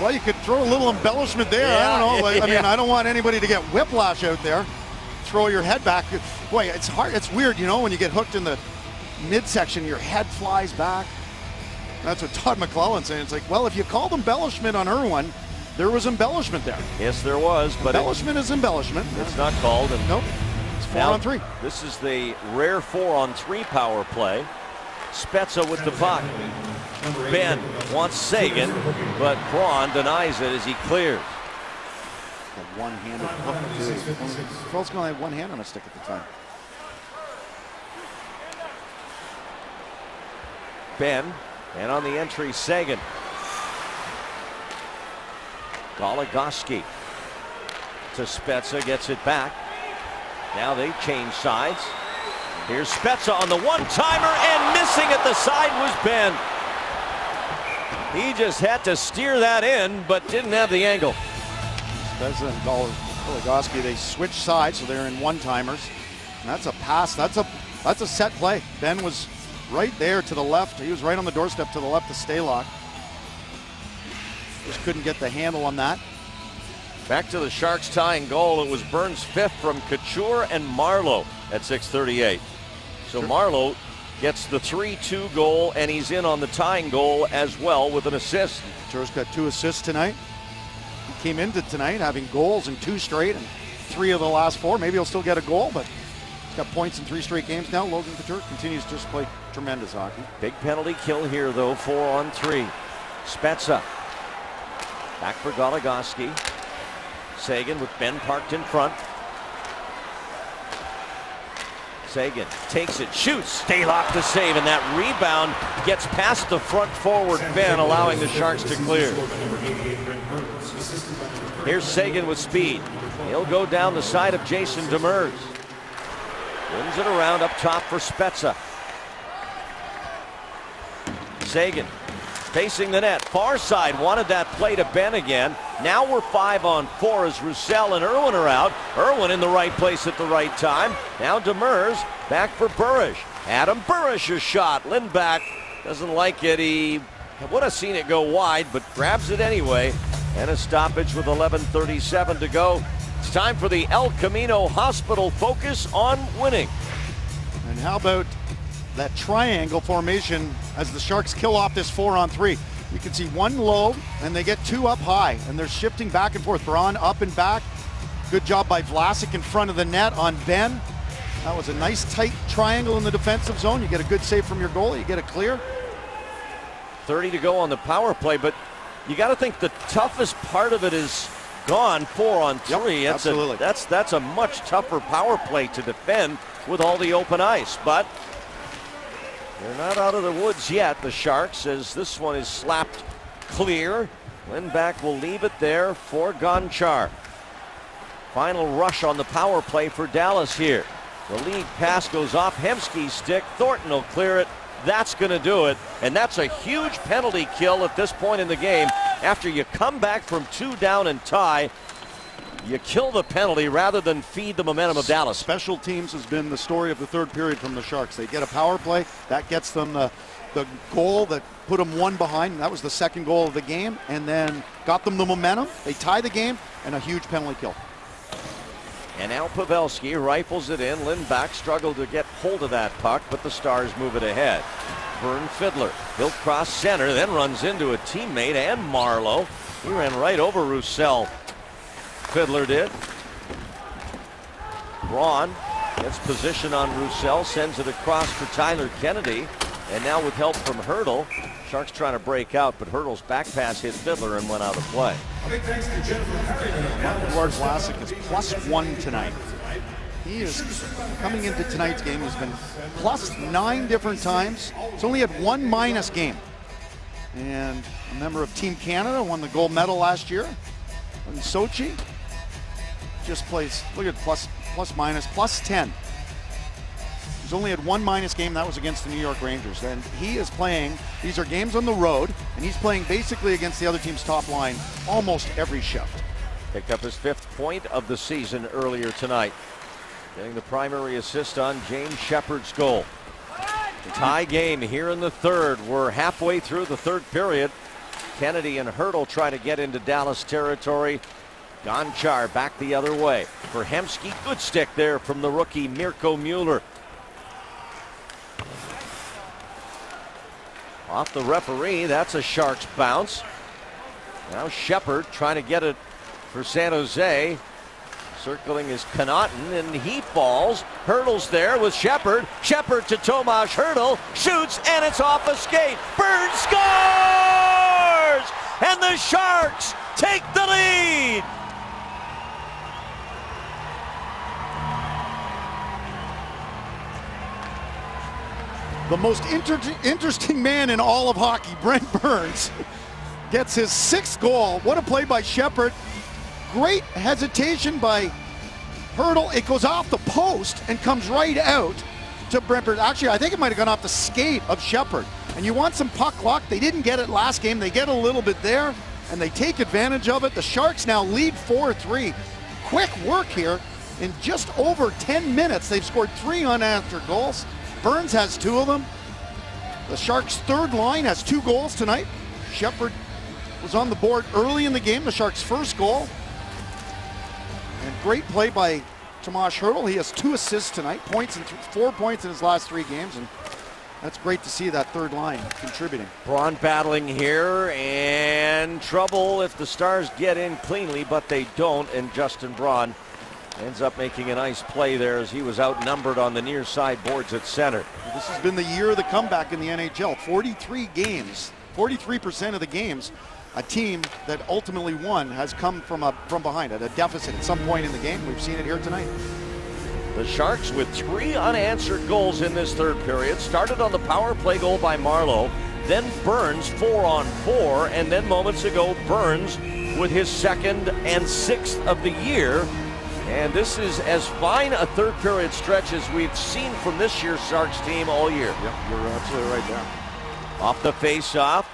Speaker 2: Well, you could throw a little embellishment there.
Speaker 1: Yeah,
Speaker 2: I don't know. I mean,
Speaker 1: yeah.
Speaker 2: I don't want anybody to get whiplash out there. Throw your head back. Boy, it's hard. It's weird, you know, when you get hooked in the midsection, your head flies back. That's what Todd McClellan's saying. It's like, well, if you called embellishment on Irwin, there was embellishment there.
Speaker 1: Yes, there was, but
Speaker 2: embellishment is embellishment.
Speaker 1: It's not called. And
Speaker 2: nope. It's 4-on-3.
Speaker 1: This is the rare 4-on-3 power play. Spezza with the puck. Ben wants Seguin, but Braun denies it as he clears.
Speaker 2: A one-handed hook, too. Phil's going to have one hand on a stick at the time.
Speaker 1: Ben, and on the entry, Seguin. Goligoski to Spezza, gets it back. Now they change sides. Here's Spezza on the one-timer, and missing at the side was Ben. He just had to steer that in, but didn't have the angle.
Speaker 2: Spezza and Goligoski, they switch sides, so they're in one-timers. And that's a pass. That's a set play. Ben was right there to the left. He was right on the doorstep to the left of Stalock. Just couldn't get the handle on that.
Speaker 1: Back to the Sharks tying goal. It was Burns' 5th from Couture and Marleau at 6:38. So Marleau gets the 3-2 goal, and he's in on the tying goal as well with an assist.
Speaker 2: Couture's got 2 assists tonight. He came into tonight having goals in 2 straight and 3 of the last 4. Maybe he'll still get a goal, but he's got points in 3 straight games now. Logan Couture continues to just play tremendous hockey.
Speaker 1: Big penalty kill here, though, 4-on-3. Spezza. Back for Goligoski. Seguin with Ben parked in front. Seguin takes it, shoots, Stalock to save, and that rebound gets past the front forward Ben, allowing the Sharks to clear. Here's Seguin with speed. He'll go down the side of Jason Demers. Wins it around up top for Spezza. Seguin facing the net. Far side wanted that play to Ben again. Now we're 5-on-4 as Roussel and Irwin are out. Irwin in the right place at the right time. Now Demers back for Burish. Adam Burish's shot. Lindback doesn't like it. He would have seen it go wide, but grabs it anyway. And a stoppage with 11:37 to go. It's time for the El Camino Hospital focus on winning.
Speaker 2: And how about that triangle formation as the Sharks kill off this 4-on-3? You can see one low and they get two up high, and they're shifting back and forth. Braun up and back. Good job by Vlasic in front of the net on Ben. That was a nice tight triangle in the defensive zone. You get a good save from your goalie, you get it clear.
Speaker 1: 30 to go on the power play, but you got to think the toughest part of it is gone. 4-on-3.
Speaker 2: Yep, absolutely.
Speaker 1: That's a much tougher power play to defend with all the open ice, but they're not out of the woods yet, the Sharks, as this one is slapped clear. Lindback will leave it there for Gonchar. Final rush on the power play for Dallas here. The lead pass goes off Hemsky's stick. Thornton will clear it. That's going to do it, and that's a huge penalty kill at this point in the game. After you come back from 2 down and tie, you kill the penalty rather than feed the momentum of Dallas.
Speaker 2: Special teams has been the story of the third period from the Sharks. They get a power play. That gets them the goal that put them one behind. That was the second goal of the game, and then got them the momentum. They tie the game, and a huge penalty kill.
Speaker 1: And now Pavelski rifles it in. Lindback struggled to get hold of that puck, but the Stars move it ahead. Vern Fiddler, he'll cross center, then runs into a teammate and Marleau. He ran right over Roussel. Fiddler did. Braun gets position on Roussel, sends it across for Tyler Kennedy, and now with help from Hertl, Sharks trying to break out, but Hertl's back pass hit Fiddler and went out of play.
Speaker 2: Eduard Vlasic is +1 tonight. He is coming into tonight's game. He's been +9 different times. He's only had one minus game. And a member of Team Canada, won the gold medal last year in Sochi. Just plays, look at plus minus, +10. He's only had one minus game. That was against the New York Rangers. And he is playing, these are games on the road, and he's playing basically against the other team's top line almost every shift.
Speaker 1: Picked up his 5th point of the season earlier tonight. Getting the primary assist on James Shepard's goal. The tie game here in the third. We're halfway through the third period. Kennedy and Hertl try to get into Dallas territory. Gonchar back the other way. For Hemsky, good stick there from the rookie Mirko Mueller. Off the referee, that's a Sharks bounce. Now Shepard trying to get it for San Jose. Circling is Connaughton, and he falls. Hertl's there with Shepard. Shepard to Tomas Hertl. Shoots, and it's off a skate. Burns scores! And the Sharks take the lead!
Speaker 2: The most interesting man in all of hockey, Brent Burns, gets his 6th goal. What a play by Shepard. Great hesitation by Hertl. It goes off the post and comes right out to Brent Burns. Actually, I think it might have gone off the skate of Shepard. And you want some puck luck. They didn't get it last game. They get a little bit there, and they take advantage of it. The Sharks now lead 4-3. Quick work here. In just over 10 minutes, they've scored 3 unanswered goals. Burns has 2 of them. The Sharks' third line has 2 goals tonight. Shepard was on the board early in the game, the Sharks' first goal. And great play by Tomas Hertl. He has 2 assists tonight, 4 points in his last 3 games, and that's great to see that third line contributing.
Speaker 1: Braun battling here, and trouble if the Stars get in cleanly, but they don't, and Justin Braun ends up making a nice play there as he was outnumbered on the near side boards at center.
Speaker 2: This has been the year of the comeback in the NHL. 43 games, 43% of the games, a team that ultimately won has come from behind at a deficit at some point in the game. We've seen it here tonight.
Speaker 1: The Sharks with 3 unanswered goals in this third period. Started on the power play goal by Marleau, then Burns 4-on-4, and then moments ago Burns with his 2nd and 6th of the year And this is as fine a third period stretch as we've seen from this year's Sharks team all year.
Speaker 2: Yep, you're absolutely right there.
Speaker 1: Off the face-off,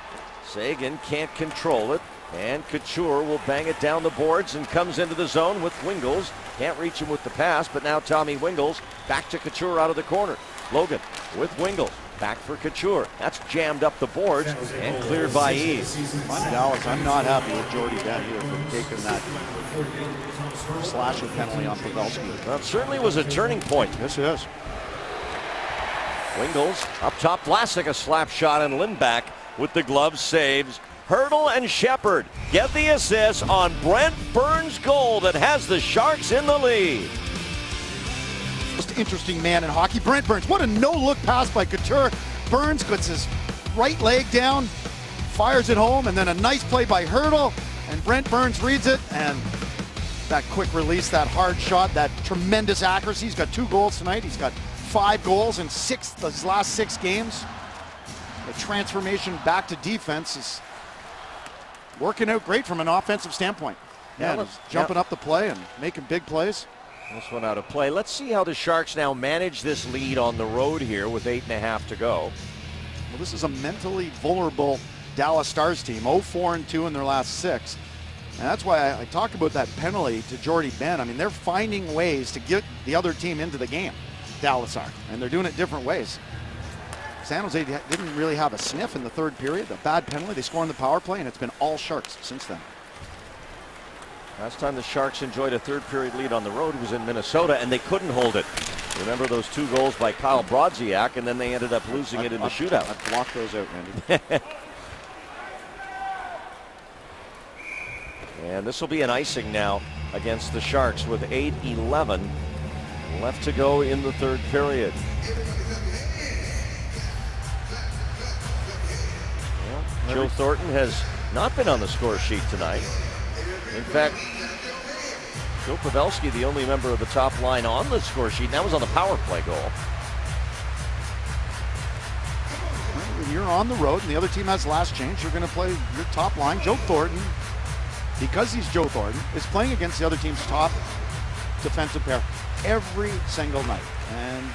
Speaker 1: Seguin can't control it, and Couture will bang it down the boards and comes into the zone with Wingels. Can't reach him with the pass, but now Tommy Wingels back to Couture out of the corner. Logan with Wingels, back for Couture. That's jammed up the boards and cleared by ease.
Speaker 2: I'm Dallas. I'm not happy with Jordie Benn here for taking that slashing penalty on Pavelski.
Speaker 1: Well, it certainly was a turning point.
Speaker 2: Yes, it is.
Speaker 1: Wingels up top, Vlasic a slap shot, and Lindback with the glove saves. Hurdle and Shepard get the assist on Brent Burns' goal that has the Sharks in the lead.
Speaker 2: Most interesting man in hockey, Brent Burns. What a no-look pass by Couture. Burns gets his right leg down, fires it home, and then a nice play by Hurdle, and Brent Burns reads it, and that quick release, that hard shot, that tremendous accuracy. He's got 2 goals tonight. He's got 5 goals in his last 6 games. The transformation back to defense is working out great from an offensive standpoint. Yeah, he's jumping up the play and making big plays.
Speaker 1: This one out of play. Let's see how the Sharks now manage this lead on the road here with 8.5 to go.
Speaker 2: Well, this is a mentally vulnerable Dallas Stars team, 0-4-2 in their last 6. And that's why I talk about that penalty to Jordie Benn. I mean, they're finding ways to get the other team into the game, Dallas are, and they're doing it different ways. San Jose didn't really have a sniff in the third period. A bad penalty, they score on the power play, and it's been all Sharks since then.
Speaker 1: Last time the Sharks enjoyed a third period lead on the road was in Minnesota, and they couldn't hold it. Remember those 2 goals by Kyle Brodziak, and then they ended up losing it in the shootout.
Speaker 2: I blocked those out, Randy.
Speaker 1: And this will be an icing now against the Sharks with 8:11 left to go in the third period. Well, Joe Thornton has not been on the score sheet tonight. In fact, Joe Pavelski, the only member of the top line on the score sheet, and that was on the power play goal.
Speaker 2: When you're on the road and the other team has last change, you're going to play your top line. Joe Thornton, because he's Joe Thornton, is playing against the other team's top defensive pair every single night. And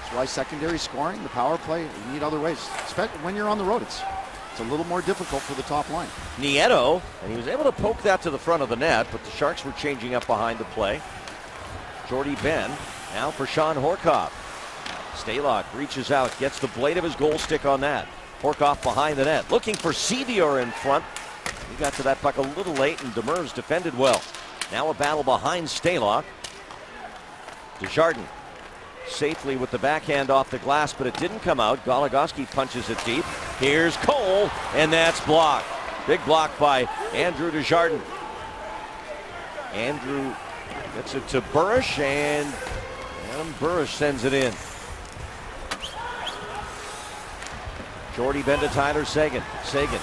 Speaker 2: that's why secondary scoring, the power play, you need other ways. Especially when you're on the road, it's a little more difficult for the top line.
Speaker 1: Nieto, and he was able to poke that to the front of the net, but the Sharks were changing up behind the play. Jordie Benn, now for Sean Horcoff. Stalock reaches out, gets the blade of his goal stick on that. Horcoff behind the net, looking for Sevier in front. He got to that puck a little late, and Demers defended well. Now a battle behind Stalock. Desjardins safely with the backhand off the glass, but it didn't come out. Goligoski punches it deep. Here's Cole, and that's blocked. Big block by Andrew Desjardins. Andrew gets it to Burish, and Adam Burish sends it in. Jordie Benn to Tyler Seguin. Seguin,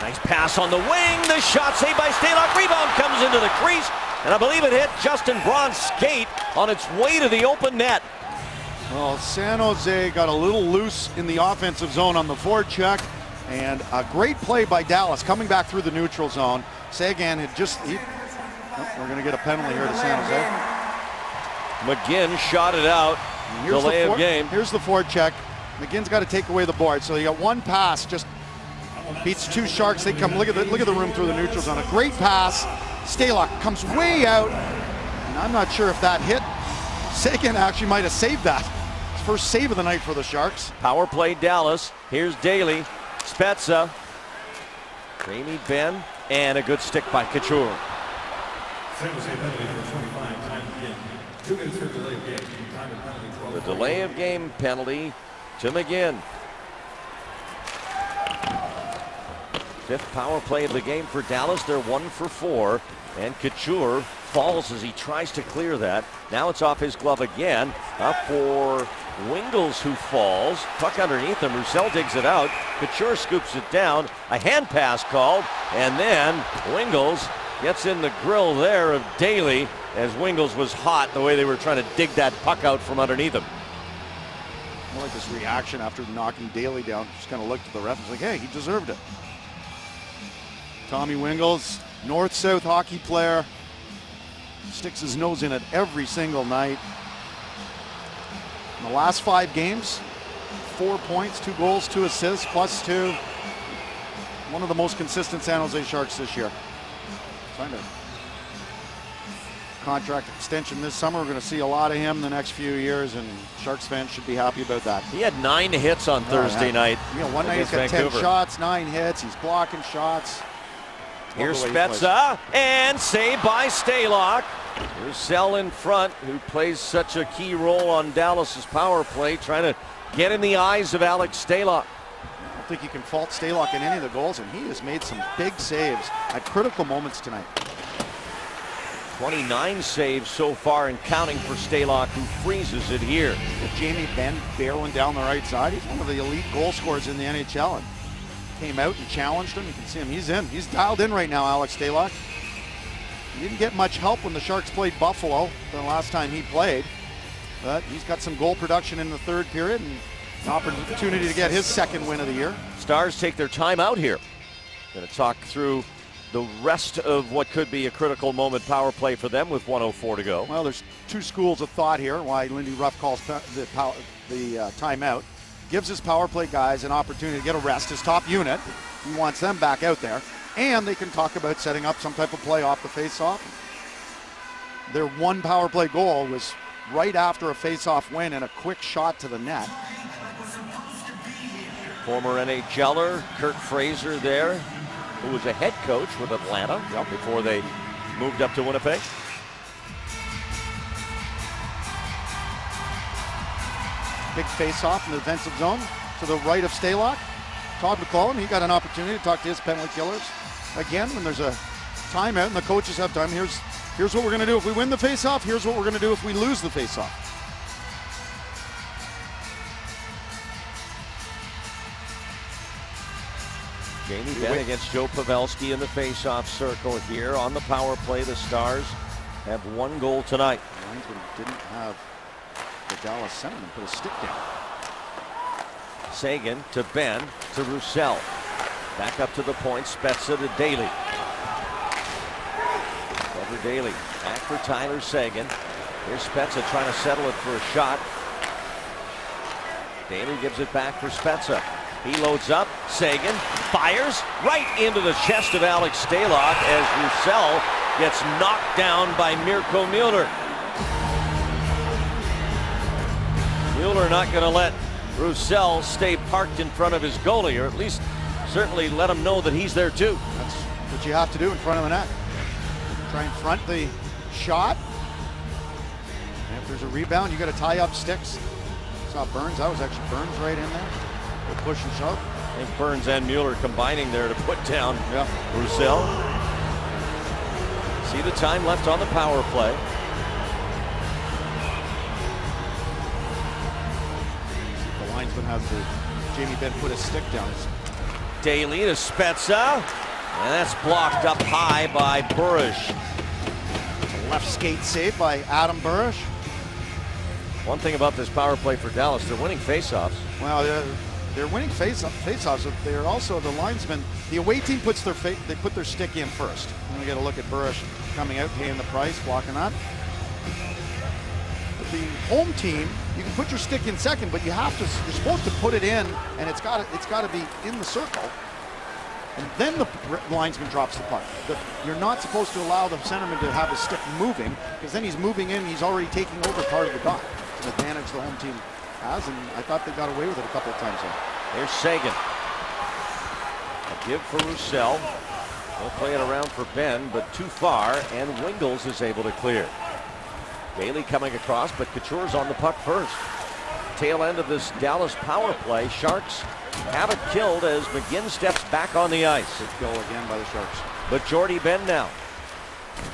Speaker 1: nice pass on the wing. The shot saved by Stalock. Rebound comes into the crease, and I believe it hit Justin Braun's skate on its way to the open net.
Speaker 2: Well, San Jose got a little loose in the offensive zone on the forecheck, and a great play by Dallas coming back through the neutral zone. Seguin had we're going to get a penalty here to San Jose.
Speaker 1: McGinn shot it out. Delay of game.
Speaker 2: Here's the forecheck. McGinn's got to take away the board, so you got one pass, just beats 2 Sharks. They come. Look at the room through the neutral zone. A great pass. Stalock comes way out, and I'm not sure if that hit. Seguin actually might have saved that. First save of the night for the Sharks.
Speaker 1: Power play Dallas. Here's Daly. Spezza. Jamie Benn. And a good stick by Couture.
Speaker 3: San Jose penalty for 25, time again. 2 minutes for delay of game. Time and penalty 12.
Speaker 1: The delay of game penalty to McGinn. 5th power play of the game for Dallas. They're 1 for 4. And Couture falls as he tries to clear that. Now it's off his glove again. Up for Wingels, who falls. Puck underneath him. Roussel digs it out. Couture scoops it down. A hand pass called. And then Wingels gets in the grill there of Daly, as Wingels was hot the way they were trying to dig that puck out from underneath him.
Speaker 2: I like this reaction after knocking Daly down. Just kind of looked at the ref and was like, hey, he deserved it. Tommy Wingels, north-south hockey player. sticks his nose in it every single night. In the last 5 games, 4 points, 2 goals, 2 assists, +2. One of the most consistent San Jose Sharks this year. Signed a contract extension this summer. We're going to see a lot of him the next few years, and Sharks fans should be happy about that.
Speaker 1: He had 9 hits on Thursday night.
Speaker 2: You know, one night he's got
Speaker 1: Vancouver.
Speaker 2: 10 shots, 9 hits. He's blocking shots.
Speaker 1: Here's Spezza, and saved by Stalock. Roussel in front, who plays such a key role on Dallas's power play, trying to get in the eyes of Alex Stalock.
Speaker 2: I don't think you can fault Stalock in any of the goals, and he has made some big saves at critical moments tonight.
Speaker 1: 29 saves so far and counting for Stalock, who freezes it here.
Speaker 2: With Jamie Benn barreling down the right side, he's one of the elite goal scorers in the NHL. And came out and challenged him. You can see him. He's in. He's dialed in right now, Alex Stalock. He didn't get much help when the Sharks played Buffalo the last time he played. But he's got some goal production in the 3rd period and an opportunity to get his 2nd win of the year.
Speaker 1: Stars take their time out here. Going to talk through the rest of what could be a critical moment power play for them with 1:04 to go.
Speaker 2: Well, there's 2 schools of thought here why Lindy Ruff calls the timeout. Gives his power play guys an opportunity to get a rest, his top unit. He wants them back out there. And they can talk about setting up some type of play off the face-off. Their 1 power play goal was right after a face-off win and a quick shot to the net.
Speaker 1: Former NHLer Kurt Fraser there, who was a head coach with Atlanta before they moved up to Winnipeg.
Speaker 2: Big face-off in the defensive zone to the right of Stalock. Todd McClellan, he got an opportunity to talk to his penalty killers. Again, when there's a timeout and the coaches have time, here's what we're going to do if we win the face-off. Here's what we're going to do if we lose the face-off.
Speaker 1: Jamie Benn against Joe Pavelski in the face-off circle here on the power play. The Stars have 1 goal tonight.
Speaker 2: Linesman didn't have the Dallas centerman put a stick down.
Speaker 1: Seguin to Benn to Roussel. Back up to the point. Spezza to Daly. Over Daly. Back for Tyler Seguin. Here's Spezza trying to settle it for a shot. Daly gives it back for Spezza. He loads up. Seguin fires right into the chest of Alex Stalock as Roussel gets knocked down by Mirko Mueller. Mueller not going to let Roussel stay parked in front of his goalie, or at least certainly let him know that he's there too.
Speaker 2: That's what you have to do in front of the net. Try and front the shot. And if there's a rebound, you got to tie up sticks. Saw Burns. That was actually Burns right in there. The push and shove.
Speaker 1: I think Burns and Mueller combining there to put down Roussel. See the time left on the power play.
Speaker 2: The linesman has the Jamie Benn put his stick down.
Speaker 1: Daly to Spezza, and that's blocked up high by Burish.
Speaker 2: Left skate save by Adam Burish.
Speaker 1: One thing about this power play for Dallas, they're winning faceoffs.
Speaker 2: Well, they're winning faceoffs. They're also the linesmen. The away team puts their put their stick in first. And we got to look at Burish coming out, paying the price, blocking that. But the home team, you can put your stick in second, but you're supposed to put it in, and it's got to be in the circle. And then the linesman drops the puck. You're not supposed to allow the centerman to have his stick moving, because then he's moving in, he's already taking over part of the dot. It's an advantage the home team has, and I thought they got away with it a couple of times there.
Speaker 1: Here's Seguin. A give for Roussel. They'll play it around for Benn, but too far, and Wingles is able to clear. Daly coming across, but Couture's on the puck first. Tail end of this Dallas power play. Sharks have it killed as McGinn steps back on the ice.
Speaker 2: Good goal again by the Sharks.
Speaker 1: But Jordy Benn now.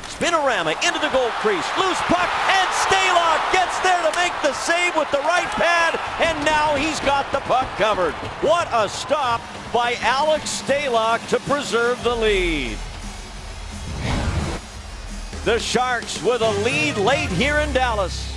Speaker 1: Spinorama into the goal crease. Loose puck, and Stalock gets there to make the save with the right pad, and now he's got the puck covered. What a stop by Alex Stalock to preserve the lead. The Sharks with a lead late here in Dallas.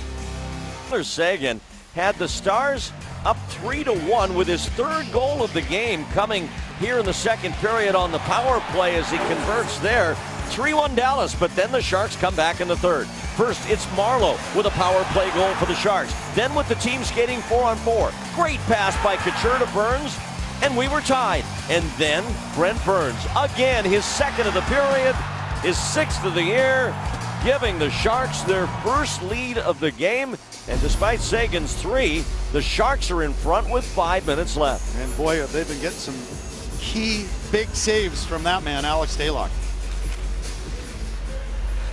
Speaker 1: Seguin had the Stars up 3-1 with his 3rd goal of the game coming here in the 2nd period on the power play as he converts there. 3-1 Dallas, but then the Sharks come back in the third. First, it's Marlowe with a power play goal for the Sharks. Then with the team skating 4-on-4. Great pass by Couture to Burns, and we were tied. And then Brent Burns, again his second of the period, his sixth of the year, giving the Sharks their first lead of the game. And despite Seguin's 3, the Sharks are in front with 5 minutes left.
Speaker 2: And boy, they've been getting some key big saves from that man, Alex Stalock.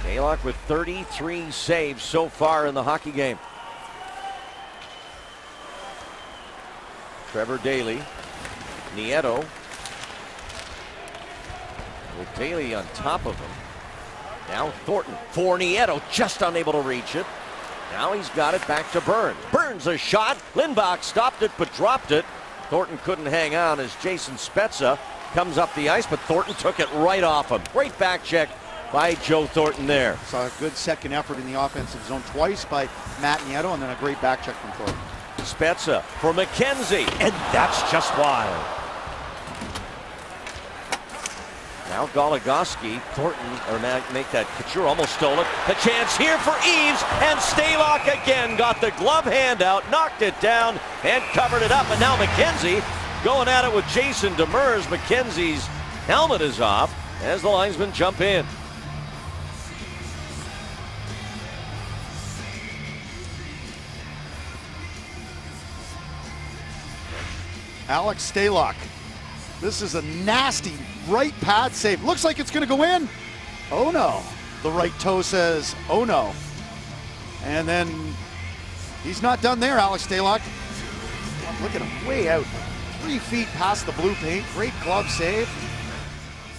Speaker 1: Stalock with 33 saves so far in the hockey game. Trevor Daley, Nieto, with Daley on top of him. Now Thornton for Nieto, just unable to reach it. Now he's got it back to Burns. Burns a shot. Lindbach stopped it but dropped it. Thornton couldn't hang on as Jason Spezza comes up the ice, but Thornton took it right off him. Great back check by Joe Thornton there.
Speaker 2: Saw a good second effort in the offensive zone twice by Matt Nieto, and then a great back check from Thornton.
Speaker 1: Spezza for McKenzie, and that's just wide. Now Goligoski, Thornton, or make that Couture almost stole it. The chance here for Eaves, and Stalock again got the glove hand out, knocked it down, and covered it up. And now McKenzie going at it with Jason Demers. McKenzie's helmet is off as the linesmen jump in.
Speaker 2: Alex Stalock. This is a nasty right pad save. Looks like it's going to go in. Oh no. The right toe says, oh no. And then he's not done there, Alex Stalock. Look at him way out. 3 feet past the blue paint. Great glove save.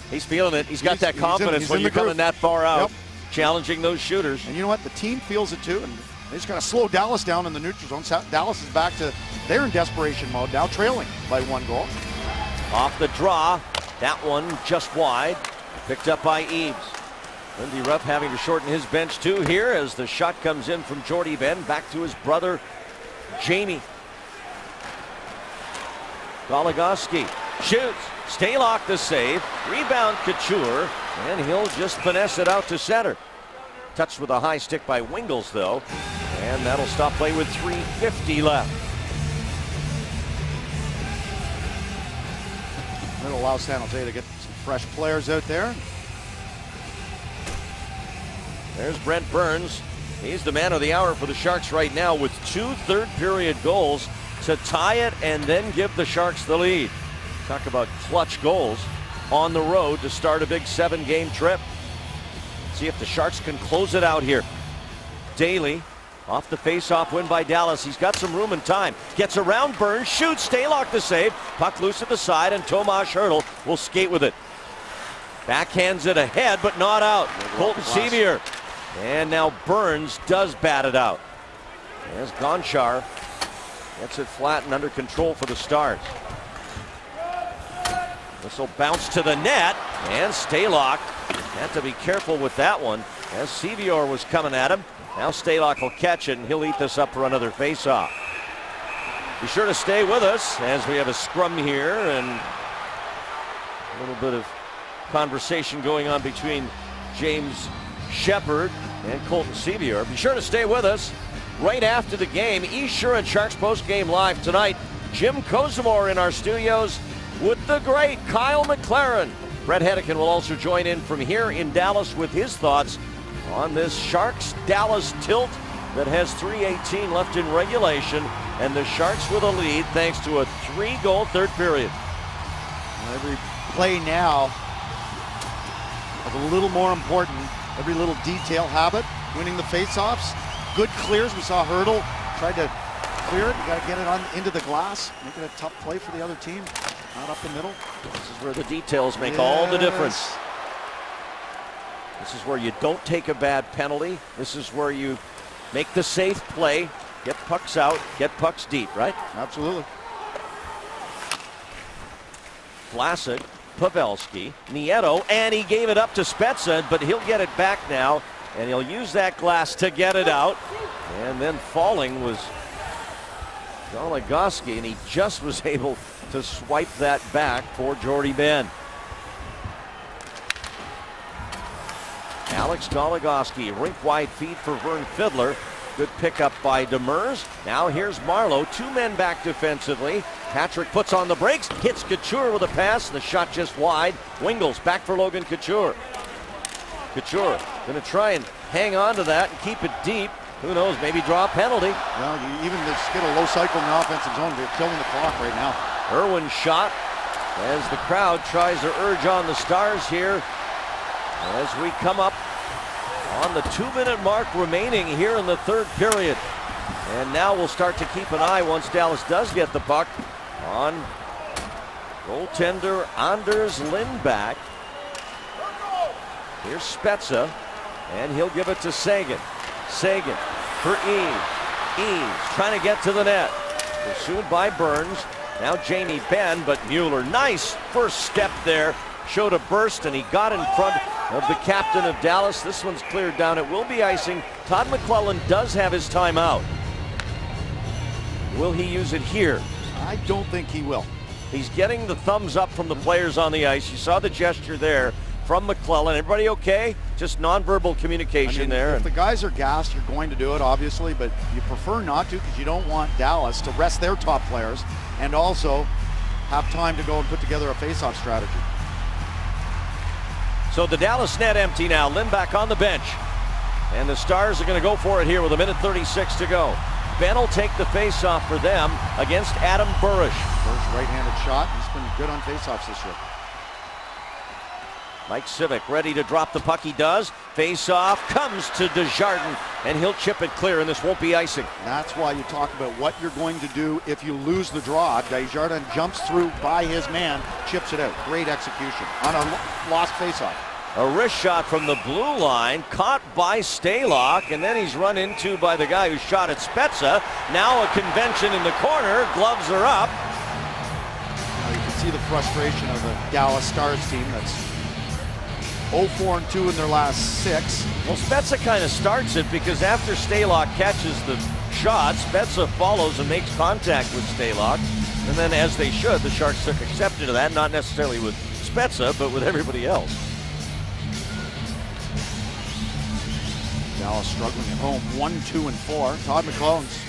Speaker 1: He's feeling it. He's got that confidence when you're coming that far out, challenging those shooters.
Speaker 2: And you know what? The team feels it too. And they just got to slow Dallas down in the neutral zone. Dallas is back to, they're in desperation mode now, trailing by 1 goal.
Speaker 1: Off the draw, that one just wide, picked up by Eaves. Lindy Ruff having to shorten his bench too here as the shot comes in from Jordie Benn back to his brother Jamie. Goligoski shoots, Stalock the save, rebound Couture, and he'll just finesse it out to center. Touched with a high stick by Wingles though, and that'll stop play with 3:50 left.
Speaker 2: It'll allow San Jose to get some fresh players out there.
Speaker 1: There's Brent Burns. He's the man of the hour for the Sharks right now with 2 third-period goals to tie it and then give the Sharks the lead. Talk about clutch goals on the road to start a big 7-game trip. See if the Sharks can close it out here. Daley off the face-off win by Dallas. He's got some room and time. Gets around Burns, shoots, Stalock the save. Puck loose at the side, and Tomas Hertl will skate with it. Backhands it ahead, but not out. Colton Sceviour. And now Burns does bat it out. As Gonchar gets it flat and under control for the Stars. This will bounce to the net, and Stalock had to be careful with that one as Sceviour was coming at him. Now Stalock will catch it, and he'll eat this up for another face-off. Be sure to stay with us as we have a scrum here and a little bit of conversation going on between James Shepherd and Colton Sceviour. Be sure to stay with us right after the game. East Sherwood Sharks post-game live tonight. Jim Kozimor in our studios with the great Kyle McLaren. Brett Hedican will also join in from here in Dallas with his thoughts on this Sharks-Dallas tilt that has 3:18 left in regulation, and the Sharks with a lead thanks to a 3-goal third period.
Speaker 2: Every play now is a little more important. Every little detail habit, winning the faceoffs, good clears. We saw Hertl tried to clear it. You got to get it on into the glass, make it a tough play for the other team. Not up the middle.
Speaker 1: This is where the details make all the difference. This is where you don't take a bad penalty. This is where you make the safe play, get pucks out, get pucks deep, right?
Speaker 2: Absolutely.
Speaker 1: Vlasic, Pavelski, Nieto, and he gave it up to Spezza, but he'll get it back now, and he'll use that glass to get it out. And then falling was Goligoski, and he just was able to swipe that back for Jordie Benn. Alex Goligoski, rink-wide feed for Vern Fiddler. Good pickup by Demers. Now here's Marleau, 2 men back defensively. Patrick puts on the brakes, hits Couture with a pass, the shot just wide. Wingles back for Logan Couture. Couture gonna try and hang on to that and keep it deep. Who knows, maybe draw a penalty.
Speaker 2: Well, you even just get a low cycle in the offensive zone. They're killing the clock right now.
Speaker 1: Irwin shot as the crowd tries to urge on the Stars here as we come up on the 2-minute mark remaining here in the third period. And now we'll start to keep an eye once Dallas does get the puck on goaltender Anders Lindback. Here's Spezza, and he'll give it to Seguin. Seguin for Eaves. Eaves trying to get to the net. Pursued by Burns. Now Jamie Benn, but Mueller, nice first step there. Showed a burst, and he got in front of the captain of Dallas. This one's cleared down. It will be icing. Todd McClellan does have his timeout. Will he use it here?
Speaker 2: I don't think he will.
Speaker 1: He's getting the thumbs up from the players on the ice. You saw the gesture there from McClellan. Everybody okay? Just nonverbal communication there.
Speaker 2: If the guys are gassed, you're going to do it, obviously, but you prefer not to because you don't want Dallas to rest their top players and also have time to go and put together a face-off strategy.
Speaker 1: So the Dallas net empty now. Lindback on the bench. And the Stars are going to go for it here with 1:36 to go. Ben will take the face-off for them against Adam Burish.
Speaker 2: First right-handed shot. He's been good on face-offs this year.
Speaker 1: Mike Civic ready to drop the puck. He does. Face-off comes to Desjardins, and he'll chip it clear, and this won't be icing.
Speaker 2: That's why you talk about what you're going to do if you lose the draw. Desjardins jumps through by his man, chips it out. Great execution on a lost face-off.
Speaker 1: A wrist shot from the blue line, caught by Stalock, and then he's run into by the guy who shot at Spezza. Now a convention in the corner, gloves are up.
Speaker 2: Now you can see the frustration of the Dallas Stars team that's 0-4-2 in their last 6.
Speaker 1: Well, Spezza kind of starts it because after Stalock catches the shot, Spezza follows and makes contact with Stalock. And then, as they should, the Sharks took exception to that, not necessarily with Spezza, but with everybody else.
Speaker 2: Dallas struggling at home, 1-2-4. Todd McClellan's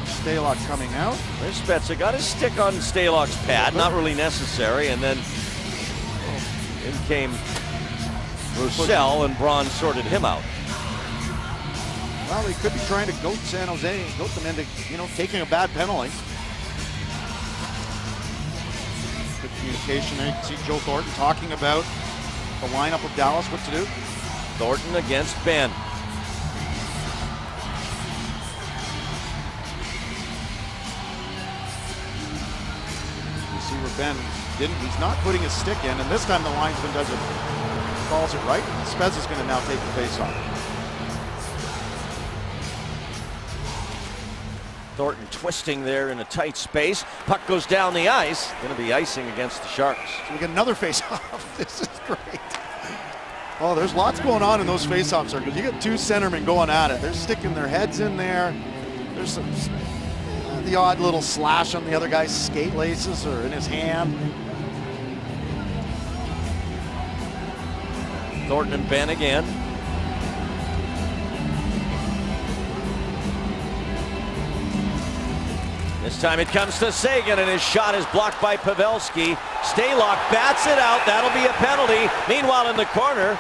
Speaker 2: Stalock coming out.
Speaker 1: There's Spezza, got his stick on Stalock's pad, not really necessary, and then in came Roussel, and Braun sorted him out.
Speaker 2: Well, he could be trying to goat San Jose, goat them into, taking a bad penalty. Good communication there. You can see Joe Thornton talking about the lineup of Dallas, what to do.
Speaker 1: Thornton against Ben.
Speaker 2: You see where Ben he's not putting his stick in, and this time the linesman does it, calls it right. Spezza's going to now take the face off.
Speaker 1: Thornton twisting there in a tight space. Puck goes down the ice. Going to be icing against the Sharks.
Speaker 2: So we get another face off. This is great. Oh, there's lots going on in those face-off circles. You get 2 centermen going at it. They're sticking their heads in there. There's some the odd little slash on the other guy's skate laces or in his hand.
Speaker 1: Thornton and Ben again. This time it comes to Seguin, and his shot is blocked by Pavelski. Stalock bats it out. That'll be a penalty. Meanwhile, in the corner,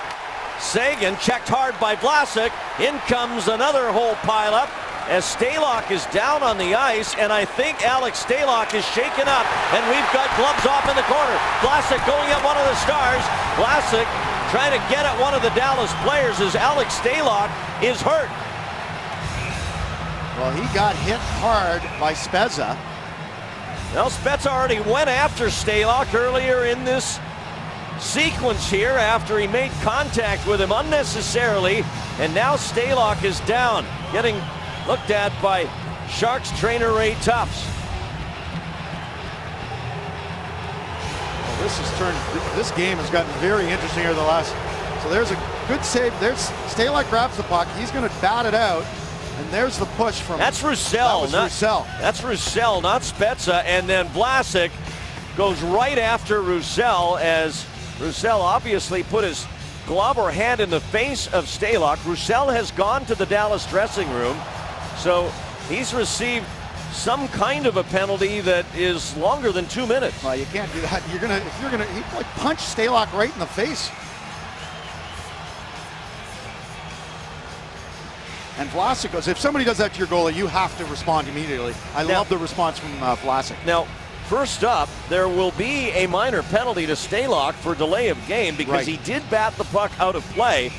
Speaker 1: Seguin checked hard by Vlasic. In comes another whole pileup as Stalock is down on the ice, and I think Alex Stalock is shaken up, and we've got gloves off in the corner. Vlasic going at one of the Stars. Vlasic trying to get at one of the Dallas players as Alex Stalock is hurt.
Speaker 2: Well, he got hit hard by Spezza.
Speaker 1: Well, Spezza already went after Stalock earlier in this sequence here after he made contact with him unnecessarily, and now Stalock is down, getting looked at by Sharks trainer Ray Tufts.
Speaker 2: Well, this game has gotten very interesting over the last. So there's a good save. There's Stalock grabs the puck. He's going to bat it out. And there's the push from...
Speaker 1: That's Roussel.
Speaker 2: Roussel.
Speaker 1: That's Roussel, not Spezza. And then Vlasic goes right after Roussel as Roussel obviously put his glove or hand in the face of Stalock. Roussel has gone to the Dallas dressing room, so he's received some kind of a penalty that is longer than 2 minutes.
Speaker 2: Well, you can't do that. He like punch Stalock right in the face. And Vlasic goes, if somebody does that to your goalie, you have to respond immediately. I love the response from Vlasic.
Speaker 1: Now, first up, there will be a minor penalty to Stalock for delay of game because he did bat the puck out of play.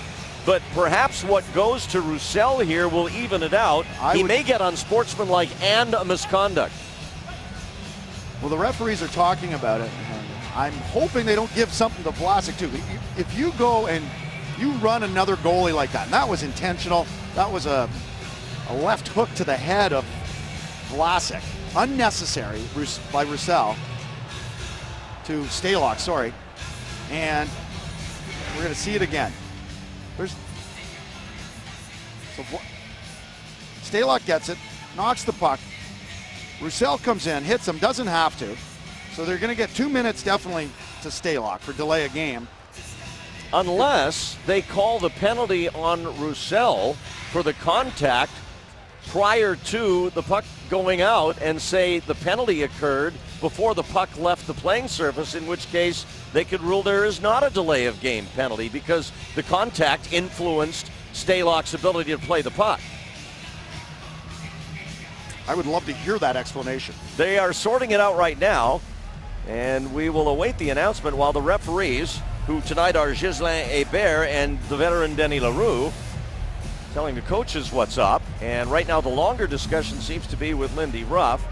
Speaker 1: But perhaps what goes to Roussel here will even it out. He may get unsportsmanlike and a misconduct.
Speaker 2: Well, the referees are talking about it. I'm hoping they don't give something to Vlasic too. If you go and you run another goalie like that, and that was intentional, that was a left hook to the head of Vlasic. Unnecessary by Roussel to Stalock, sorry. And we're going to see it again. So Stalock gets it, knocks the puck. Roussel comes in, hits him, doesn't have to. So they're going to get 2 minutes definitely to Stalock for delay of game.
Speaker 1: Unless they call the penalty on Roussel for the contact prior to the puck going out and say the penalty occurred before the puck left the playing surface, in which case they could rule there is not a delay of game penalty because the contact influenced Stalock's ability to play the puck.
Speaker 2: I would love to hear that explanation.
Speaker 1: They are sorting it out right now, and we will await the announcement while the referees, who tonight are Ghislain Hébert and the veteran Denis Leroux, telling the coaches what's up. And right now the longer discussion seems to be with Lindy Ruff.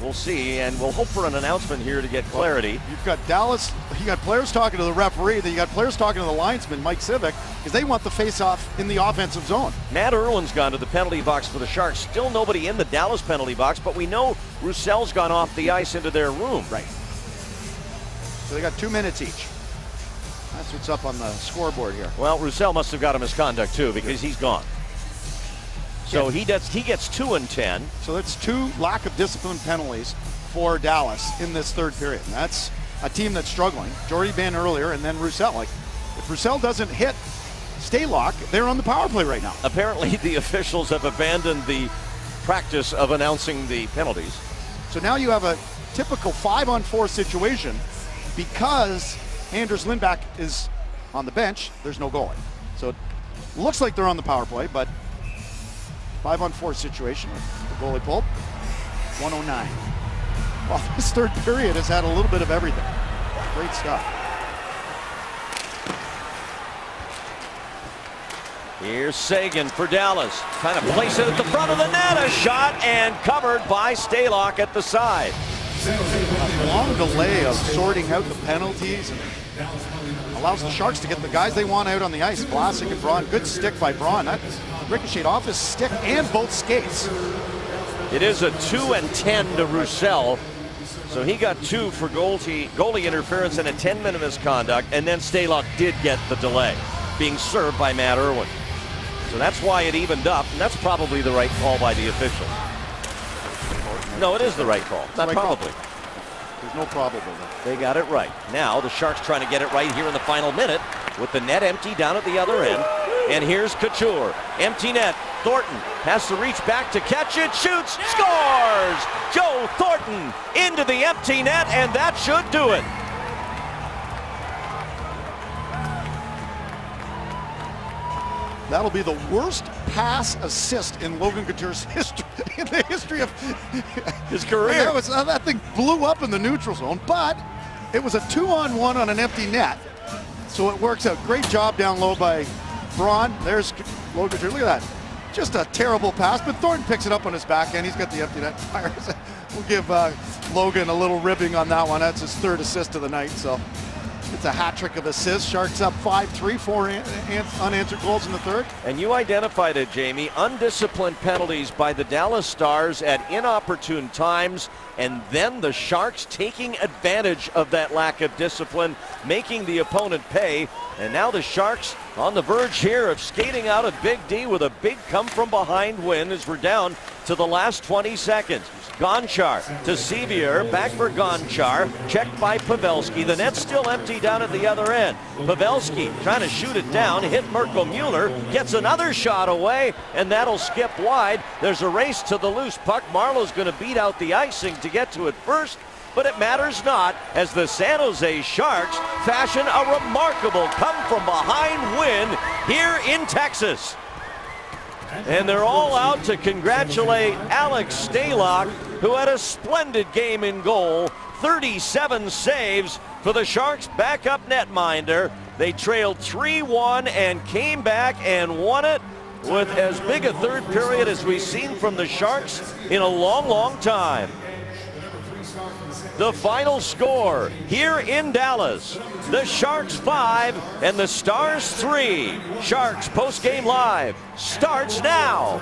Speaker 1: We'll see, and we'll hope for an announcement here to get clarity.
Speaker 2: You've got Dallas, you got players talking to the referee, then you got players talking to the linesman, Mike Civic, because they want the face-off in the offensive zone.
Speaker 1: Matt Irwin's gone to the penalty box for the Sharks. Still nobody in the Dallas penalty box, but we know Roussel's gone off the ice into their room.
Speaker 2: Right. So they got 2 minutes each. That's what's up on the scoreboard here.
Speaker 1: Well, Roussel must have got a misconduct too because he's gone. So he gets 2 and 10.
Speaker 2: So that's 2 lack of discipline penalties for Dallas in this third period. And that's a team that's struggling. Jordy Ben earlier, and then Roussel. Like, if Roussel doesn't hit Stalock, they're on the power play right now.
Speaker 1: Apparently the officials have abandoned the practice of announcing the penalties.
Speaker 2: So now you have a typical 5-on-4 situation because Anders Lindback is on the bench. There's no goalie. So it looks like they're on the power play, but 5-on-4 situation with the goalie pulled. 109. Well, this third period has had a little bit of everything. Great stuff.
Speaker 1: Here's Seguin for Dallas. Trying to place it at the front of the net. A shot and covered by Stalock at the side.
Speaker 2: A long delay of sorting out the penalties and allows the Sharks to get the guys they want out on the ice. Vlasic and Braun. Good stick by Braun. That ricocheted off his stick and both skates.
Speaker 1: It is a 2 and 10 to Roussel. So he got 2 for goalie interference and a 10-minute misconduct, and then Stalock did get the delay, being served by Matt Irwin. So that's why it evened up, and that's probably the right call by the officials. No, it is the right call. Not probably.
Speaker 2: There's no probable.
Speaker 1: They got it right. Now the Sharks trying to get it right here in the final minute with the net empty down at the other end. And here's Couture. Empty net. Thornton has to reach back to catch it. Shoots. Scores! Joe Thornton into the empty net, and that should do it.
Speaker 2: That'll be the worst pass assist in Logan Couture's history, in the history of
Speaker 1: his career.
Speaker 2: That thing blew up in the neutral zone, but it was a 2-on-1 on an empty net. So it works out. Great job down low by Braun. There's Logan Couture. Look at that. Just a terrible pass, but Thornton picks it up on his backhand. He's got the empty net. We'll give Logan a little ribbing on that one. That's his 3rd assist of the night. So it's a hat trick of assists. Sharks up 5-3, 4 unanswered goals in the third.
Speaker 1: And you identified it, Jamie. Undisciplined penalties by the Dallas Stars at inopportune times, and then the Sharks taking advantage of that lack of discipline, making the opponent pay. And now the Sharks on the verge here of skating out of Big D with a big come-from-behind win as we're down to the last 20 seconds. Gonchar to Sevier, back for Gonchar, checked by Pavelski. The net's still empty down at the other end. Pavelski trying to shoot it down, hit Mirko Mueller, gets another shot away, and that'll skip wide. There's a race to the loose puck. Marlowe's going to beat out the icing to get to it first, but it matters not as the San Jose Sharks fashion a remarkable come-from-behind win here in Texas. And they're all out to congratulate Alex Stalock, who had a splendid game in goal. 37 saves for the Sharks' backup netminder. They trailed 3-1 and came back and won it with as big a third period as we've seen from the Sharks in a long, long time. The final score here in Dallas, the Sharks 5 and the Stars 3. Sharks Postgame Live starts now.